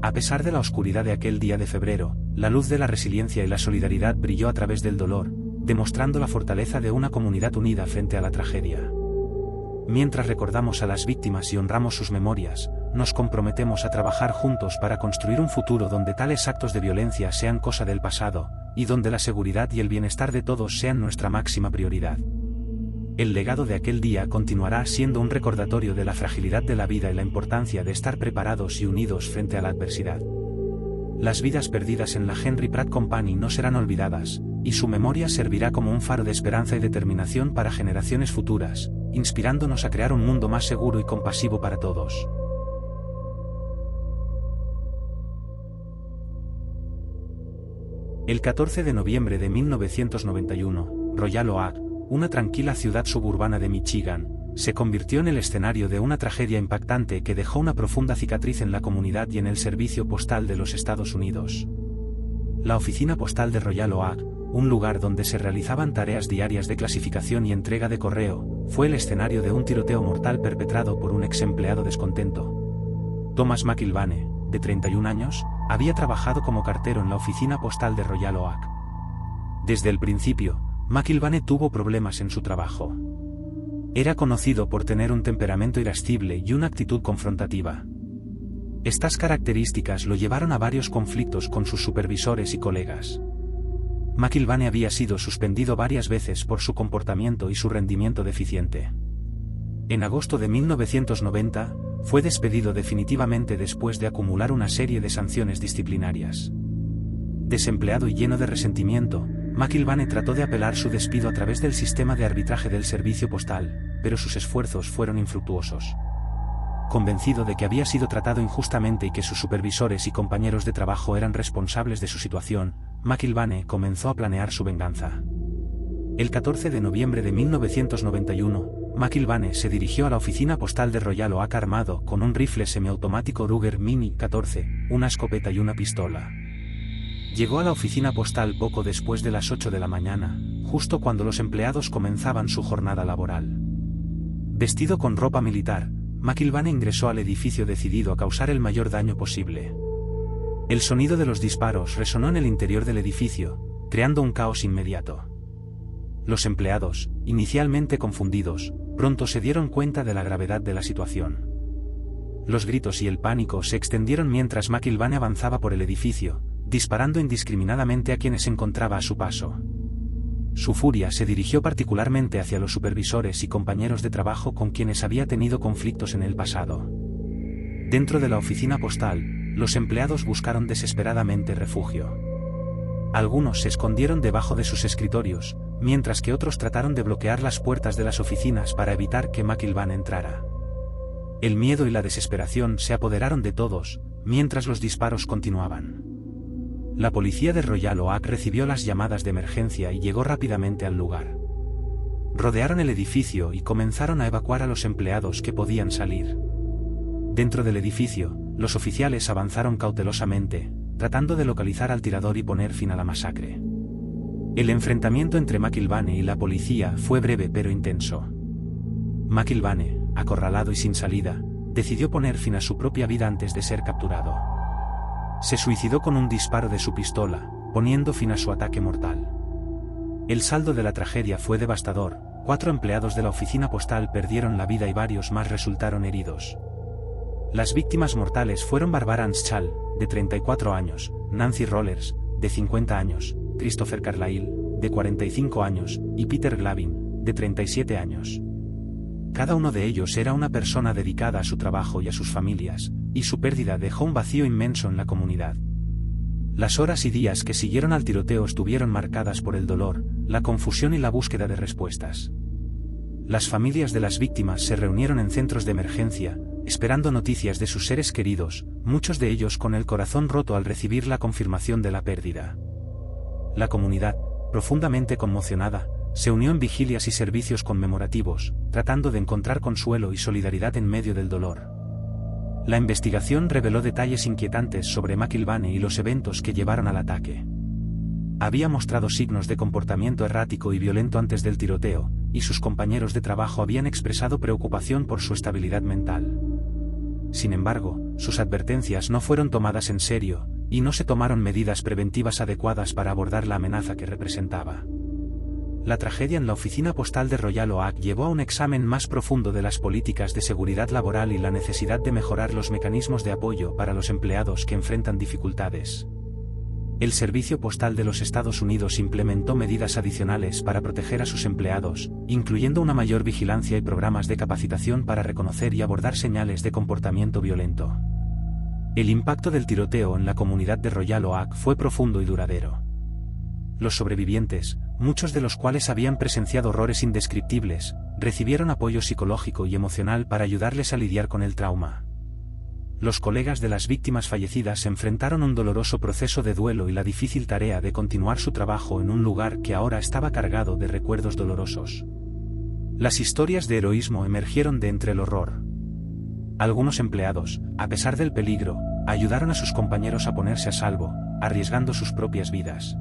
A pesar de la oscuridad de aquel día de febrero, la luz de la resiliencia y la solidaridad brilló a través del dolor, demostrando la fortaleza de una comunidad unida frente a la tragedia. Mientras recordamos a las víctimas y honramos sus memorias, nos comprometemos a trabajar juntos para construir un futuro donde tales actos de violencia sean cosa del pasado, y donde la seguridad y el bienestar de todos sean nuestra máxima prioridad. El legado de aquel día continuará siendo un recordatorio de la fragilidad de la vida y la importancia de estar preparados y unidos frente a la adversidad. Las vidas perdidas en la Henry Pratt Company no serán olvidadas, y su memoria servirá como un faro de esperanza y determinación para generaciones futuras, inspirándonos a crear un mundo más seguro y compasivo para todos. El 14 de noviembre de 1991, Royal Oak, una tranquila ciudad suburbana de Michigan, se convirtió en el escenario de una tragedia impactante que dejó una profunda cicatriz en la comunidad y en el servicio postal de los Estados Unidos. La oficina postal de Royal Oak, un lugar donde se realizaban tareas diarias de clasificación y entrega de correo, fue el escenario de un tiroteo mortal perpetrado por un ex empleado descontento. Thomas McIlvane, de 31 años, había trabajado como cartero en la oficina postal de Royal Oak. Desde el principio, McIlvane tuvo problemas en su trabajo. Era conocido por tener un temperamento irascible y una actitud confrontativa. Estas características lo llevaron a varios conflictos con sus supervisores y colegas. McIlvane había sido suspendido varias veces por su comportamiento y su rendimiento deficiente. En agosto de 1990, fue despedido definitivamente después de acumular una serie de sanciones disciplinarias. Desempleado y lleno de resentimiento, McIlvane trató de apelar su despido a través del sistema de arbitraje del servicio postal, pero sus esfuerzos fueron infructuosos. Convencido de que había sido tratado injustamente y que sus supervisores y compañeros de trabajo eran responsables de su situación, McIlvane comenzó a planear su venganza. El 14 de noviembre de 1991, McIlvane se dirigió a la oficina postal de Royal Oak armado con un rifle semiautomático Ruger Mini 14, una escopeta y una pistola. Llegó a la oficina postal poco después de las 8 de la mañana, justo cuando los empleados comenzaban su jornada laboral. Vestido con ropa militar, McIlvane ingresó al edificio decidido a causar el mayor daño posible. El sonido de los disparos resonó en el interior del edificio, creando un caos inmediato. Los empleados, inicialmente confundidos, pronto se dieron cuenta de la gravedad de la situación. Los gritos y el pánico se extendieron mientras McIlvane avanzaba por el edificio, disparando indiscriminadamente a quienes encontraba a su paso. Su furia se dirigió particularmente hacia los supervisores y compañeros de trabajo con quienes había tenido conflictos en el pasado. Dentro de la oficina postal, los empleados buscaron desesperadamente refugio. Algunos se escondieron debajo de sus escritorios, mientras que otros trataron de bloquear las puertas de las oficinas para evitar que McIlvane entrara. El miedo y la desesperación se apoderaron de todos, mientras los disparos continuaban. La policía de Royal Oak recibió las llamadas de emergencia y llegó rápidamente al lugar. Rodearon el edificio y comenzaron a evacuar a los empleados que podían salir. Dentro del edificio, los oficiales avanzaron cautelosamente, tratando de localizar al tirador y poner fin a la masacre. El enfrentamiento entre McIlvane y la policía fue breve pero intenso. McIlvane, acorralado y sin salida, decidió poner fin a su propia vida antes de ser capturado. Se suicidó con un disparo de su pistola, poniendo fin a su ataque mortal. El saldo de la tragedia fue devastador: 4 empleados de la oficina postal perdieron la vida y varios más resultaron heridos. Las víctimas mortales fueron Barbara Anschall, de 34 años, Nancy Rollers, de 50 años, Christopher Carlyle, de 45 años, y Peter Glavin, de 37 años. Cada uno de ellos era una persona dedicada a su trabajo y a sus familias, y su pérdida dejó un vacío inmenso en la comunidad. Las horas y días que siguieron al tiroteo estuvieron marcadas por el dolor, la confusión y la búsqueda de respuestas. Las familias de las víctimas se reunieron en centros de emergencia, esperando noticias de sus seres queridos, muchos de ellos con el corazón roto al recibir la confirmación de la pérdida. La comunidad, profundamente conmocionada, se unió en vigilias y servicios conmemorativos, tratando de encontrar consuelo y solidaridad en medio del dolor. La investigación reveló detalles inquietantes sobre McIlvane y los eventos que llevaron al ataque. Había mostrado signos de comportamiento errático y violento antes del tiroteo, y sus compañeros de trabajo habían expresado preocupación por su estabilidad mental. Sin embargo, sus advertencias no fueron tomadas en serio, y no se tomaron medidas preventivas adecuadas para abordar la amenaza que representaba. La tragedia en la oficina postal de Royal Oak llevó a un examen más profundo de las políticas de seguridad laboral y la necesidad de mejorar los mecanismos de apoyo para los empleados que enfrentan dificultades. El Servicio Postal de los Estados Unidos implementó medidas adicionales para proteger a sus empleados, incluyendo una mayor vigilancia y programas de capacitación para reconocer y abordar señales de comportamiento violento. El impacto del tiroteo en la comunidad de Royal Oak fue profundo y duradero. Los sobrevivientes, muchos de los cuales habían presenciado horrores indescriptibles, recibieron apoyo psicológico y emocional para ayudarles a lidiar con el trauma. Los colegas de las víctimas fallecidas enfrentaron un doloroso proceso de duelo y la difícil tarea de continuar su trabajo en un lugar que ahora estaba cargado de recuerdos dolorosos. Las historias de heroísmo emergieron de entre el horror. Algunos empleados, a pesar del peligro, ayudaron a sus compañeros a ponerse a salvo, arriesgando sus propias vidas.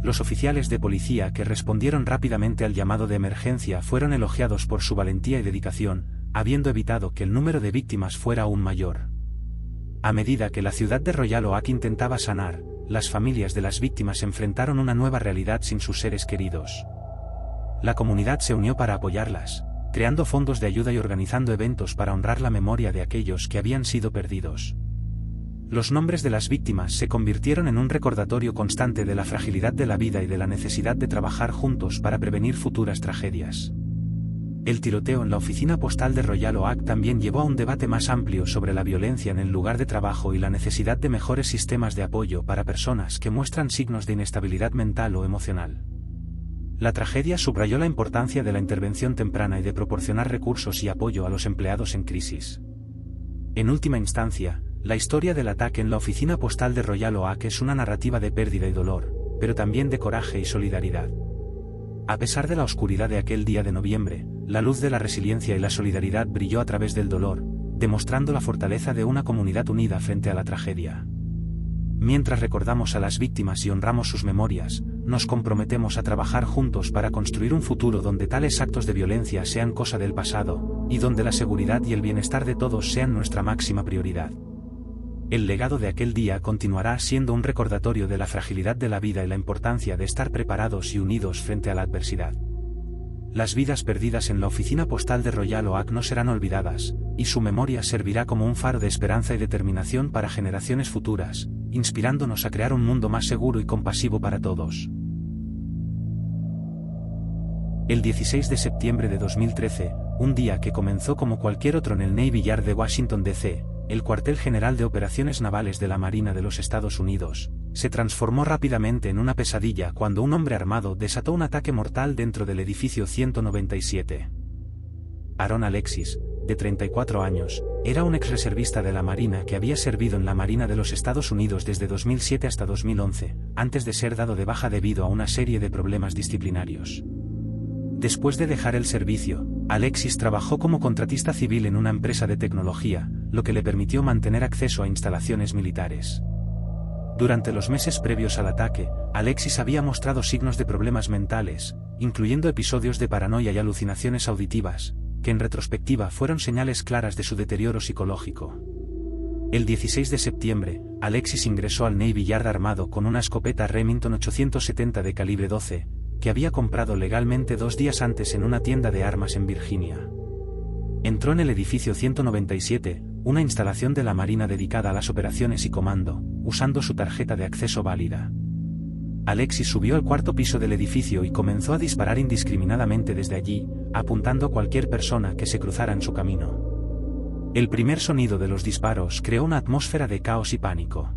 Los oficiales de policía que respondieron rápidamente al llamado de emergencia fueron elogiados por su valentía y dedicación, habiendo evitado que el número de víctimas fuera aún mayor. A medida que la ciudad de Royal Oak intentaba sanar, las familias de las víctimas enfrentaron una nueva realidad sin sus seres queridos. La comunidad se unió para apoyarlas, creando fondos de ayuda y organizando eventos para honrar la memoria de aquellos que habían sido perdidos. Los nombres de las víctimas se convirtieron en un recordatorio constante de la fragilidad de la vida y de la necesidad de trabajar juntos para prevenir futuras tragedias. El tiroteo en la oficina postal de Royal Oak también llevó a un debate más amplio sobre la violencia en el lugar de trabajo y la necesidad de mejores sistemas de apoyo para personas que muestran signos de inestabilidad mental o emocional. La tragedia subrayó la importancia de la intervención temprana y de proporcionar recursos y apoyo a los empleados en crisis. En última instancia, la historia del ataque en la oficina postal de Royal Oak es una narrativa de pérdida y dolor, pero también de coraje y solidaridad. A pesar de la oscuridad de aquel día de noviembre, la luz de la resiliencia y la solidaridad brilló a través del dolor, demostrando la fortaleza de una comunidad unida frente a la tragedia. Mientras recordamos a las víctimas y honramos sus memorias, nos comprometemos a trabajar juntos para construir un futuro donde tales actos de violencia sean cosa del pasado, y donde la seguridad y el bienestar de todos sean nuestra máxima prioridad. El legado de aquel día continuará siendo un recordatorio de la fragilidad de la vida y la importancia de estar preparados y unidos frente a la adversidad. Las vidas perdidas en la oficina postal de Royal Oak no serán olvidadas, y su memoria servirá como un faro de esperanza y determinación para generaciones futuras, inspirándonos a crear un mundo más seguro y compasivo para todos. El 16 de septiembre de 2013, un día que comenzó como cualquier otro en el Navy Yard de Washington, D.C., el cuartel general de operaciones navales de la Marina de los Estados Unidos, se transformó rápidamente en una pesadilla cuando un hombre armado desató un ataque mortal dentro del edificio 197. Aaron Alexis, de 34 años, era un exreservista de la Marina que había servido en la Marina de los Estados Unidos desde 2007 hasta 2011, antes de ser dado de baja debido a una serie de problemas disciplinarios. Después de dejar el servicio, Alexis trabajó como contratista civil en una empresa de tecnología, lo que le permitió mantener acceso a instalaciones militares. Durante los meses previos al ataque, Alexis había mostrado signos de problemas mentales, incluyendo episodios de paranoia y alucinaciones auditivas, que en retrospectiva fueron señales claras de su deterioro psicológico. El 16 de septiembre, Alexis ingresó al Navy Yard armado con una escopeta Remington 870 de calibre 12, que había comprado legalmente 2 días antes en una tienda de armas en Virginia. Entró en el edificio 197, una instalación de la Marina dedicada a las operaciones y comando, usando su tarjeta de acceso válida. Alexis subió al 4º piso del edificio y comenzó a disparar indiscriminadamente desde allí, apuntando a cualquier persona que se cruzara en su camino. El primer sonido de los disparos creó una atmósfera de caos y pánico.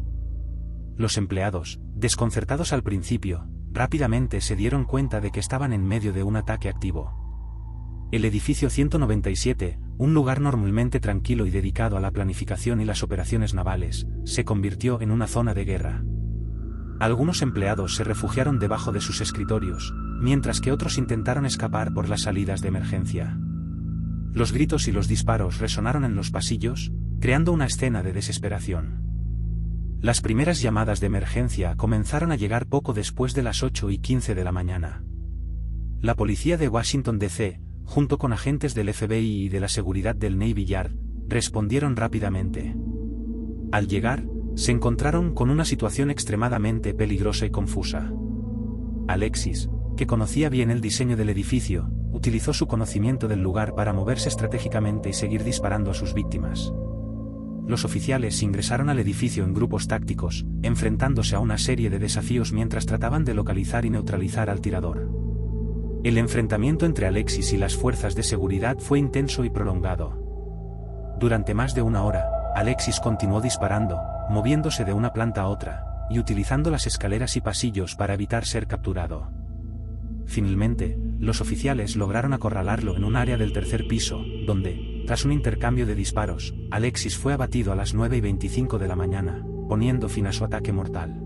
Los empleados, desconcertados al principio, rápidamente se dieron cuenta de que estaban en medio de un ataque activo. El edificio 197, un lugar normalmente tranquilo y dedicado a la planificación y las operaciones navales, se convirtió en una zona de guerra. Algunos empleados se refugiaron debajo de sus escritorios, mientras que otros intentaron escapar por las salidas de emergencia. Los gritos y los disparos resonaron en los pasillos, creando una escena de desesperación. Las primeras llamadas de emergencia comenzaron a llegar poco después de las 8:15 de la mañana. La policía de Washington, D.C., junto con agentes del FBI y de la seguridad del Navy Yard, respondieron rápidamente. Al llegar, se encontraron con una situación extremadamente peligrosa y confusa. Alexis, que conocía bien el diseño del edificio, utilizó su conocimiento del lugar para moverse estratégicamente y seguir disparando a sus víctimas. Los oficiales ingresaron al edificio en grupos tácticos, enfrentándose a una serie de desafíos mientras trataban de localizar y neutralizar al tirador. El enfrentamiento entre Alexis y las fuerzas de seguridad fue intenso y prolongado. Durante más de 1 hora, Alexis continuó disparando, moviéndose de una planta a otra, y utilizando las escaleras y pasillos para evitar ser capturado. Finalmente, los oficiales lograron acorralarlo en un área del 3er piso, donde, tras un intercambio de disparos, Alexis fue abatido a las 9:25 de la mañana, poniendo fin a su ataque mortal.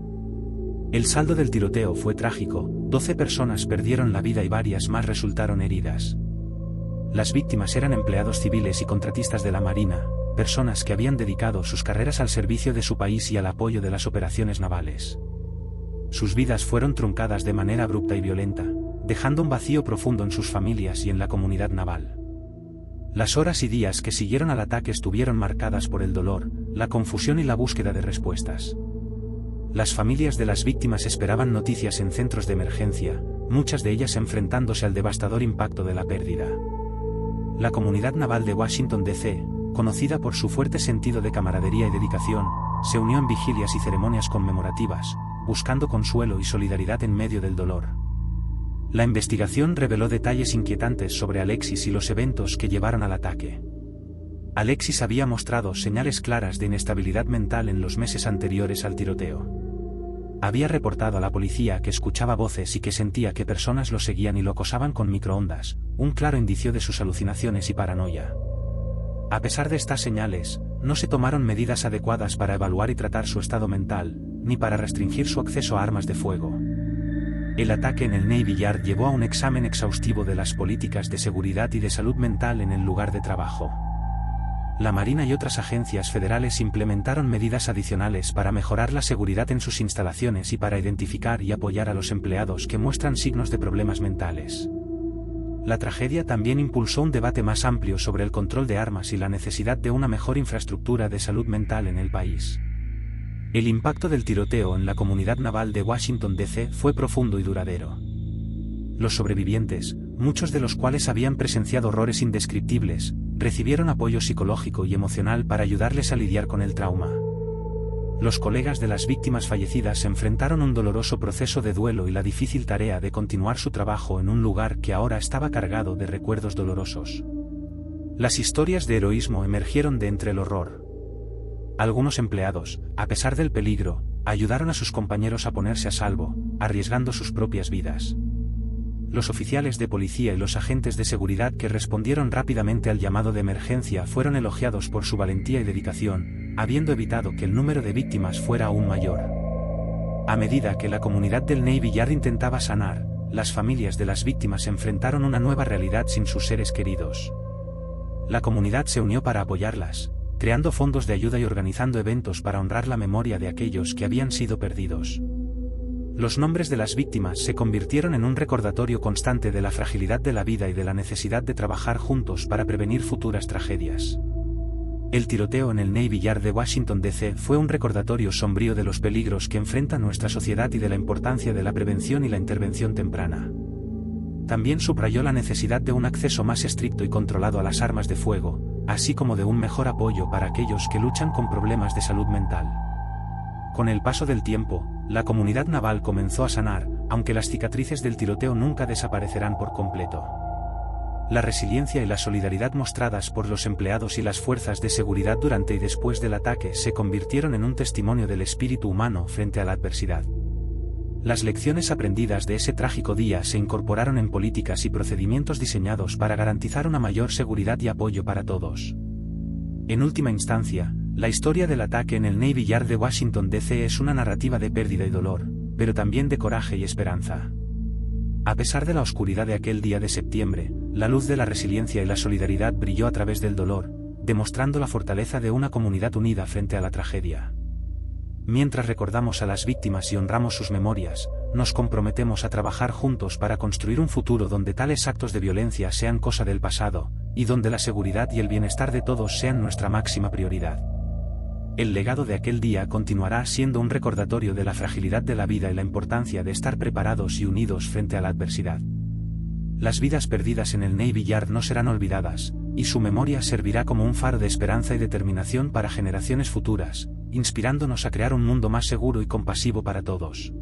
El saldo del tiroteo fue trágico, 12 personas perdieron la vida y varias más resultaron heridas. Las víctimas eran empleados civiles y contratistas de la Marina, personas que habían dedicado sus carreras al servicio de su país y al apoyo de las operaciones navales. Sus vidas fueron truncadas de manera abrupta y violenta, dejando un vacío profundo en sus familias y en la comunidad naval. Las horas y días que siguieron al ataque estuvieron marcadas por el dolor, la confusión y la búsqueda de respuestas. Las familias de las víctimas esperaban noticias en centros de emergencia, muchas de ellas enfrentándose al devastador impacto de la pérdida. La comunidad naval de Washington, D.C., conocida por su fuerte sentido de camaradería y dedicación, se unió en vigilias y ceremonias conmemorativas, buscando consuelo y solidaridad en medio del dolor. La investigación reveló detalles inquietantes sobre Alexis y los eventos que llevaron al ataque. Alexis había mostrado señales claras de inestabilidad mental en los meses anteriores al tiroteo. Había reportado a la policía que escuchaba voces y que sentía que personas lo seguían y lo acosaban con microondas, un claro indicio de sus alucinaciones y paranoia. A pesar de estas señales, no se tomaron medidas adecuadas para evaluar y tratar su estado mental, ni para restringir su acceso a armas de fuego. El ataque en el Navy Yard llevó a un examen exhaustivo de las políticas de seguridad y de salud mental en el lugar de trabajo. La Marina y otras agencias federales implementaron medidas adicionales para mejorar la seguridad en sus instalaciones y para identificar y apoyar a los empleados que muestran signos de problemas mentales. La tragedia también impulsó un debate más amplio sobre el control de armas y la necesidad de una mejor infraestructura de salud mental en el país. El impacto del tiroteo en la comunidad naval de Washington, D.C. fue profundo y duradero. Los sobrevivientes, muchos de los cuales habían presenciado horrores indescriptibles, recibieron apoyo psicológico y emocional para ayudarles a lidiar con el trauma. Los colegas de las víctimas fallecidas enfrentaron un doloroso proceso de duelo y la difícil tarea de continuar su trabajo en un lugar que ahora estaba cargado de recuerdos dolorosos. Las historias de heroísmo emergieron de entre el horror. Algunos empleados, a pesar del peligro, ayudaron a sus compañeros a ponerse a salvo, arriesgando sus propias vidas. Los oficiales de policía y los agentes de seguridad que respondieron rápidamente al llamado de emergencia fueron elogiados por su valentía y dedicación, habiendo evitado que el número de víctimas fuera aún mayor. A medida que la comunidad del Navy Yard intentaba sanar, las familias de las víctimas enfrentaron una nueva realidad sin sus seres queridos. La comunidad se unió para apoyarlas, creando fondos de ayuda y organizando eventos para honrar la memoria de aquellos que habían sido perdidos. Los nombres de las víctimas se convirtieron en un recordatorio constante de la fragilidad de la vida y de la necesidad de trabajar juntos para prevenir futuras tragedias. El tiroteo en el Navy Yard de Washington, D.C. fue un recordatorio sombrío de los peligros que enfrenta nuestra sociedad y de la importancia de la prevención y la intervención temprana. También subrayó la necesidad de un acceso más estricto y controlado a las armas de fuego, así como de un mejor apoyo para aquellos que luchan con problemas de salud mental. Con el paso del tiempo, la comunidad naval comenzó a sanar, aunque las cicatrices del tiroteo nunca desaparecerán por completo. La resiliencia y la solidaridad mostradas por los empleados y las fuerzas de seguridad durante y después del ataque se convirtieron en un testimonio del espíritu humano frente a la adversidad. Las lecciones aprendidas de ese trágico día se incorporaron en políticas y procedimientos diseñados para garantizar una mayor seguridad y apoyo para todos. En última instancia, la historia del ataque en el Navy Yard de Washington, D.C. es una narrativa de pérdida y dolor, pero también de coraje y esperanza. A pesar de la oscuridad de aquel día de septiembre, la luz de la resiliencia y la solidaridad brilló a través del dolor, demostrando la fortaleza de una comunidad unida frente a la tragedia. Mientras recordamos a las víctimas y honramos sus memorias, nos comprometemos a trabajar juntos para construir un futuro donde tales actos de violencia sean cosa del pasado, y donde la seguridad y el bienestar de todos sean nuestra máxima prioridad. El legado de aquel día continuará siendo un recordatorio de la fragilidad de la vida y la importancia de estar preparados y unidos frente a la adversidad. Las vidas perdidas en el Navy Yard no serán olvidadas, y su memoria servirá como un faro de esperanza y determinación para generaciones futuras, inspirándonos a crear un mundo más seguro y compasivo para todos.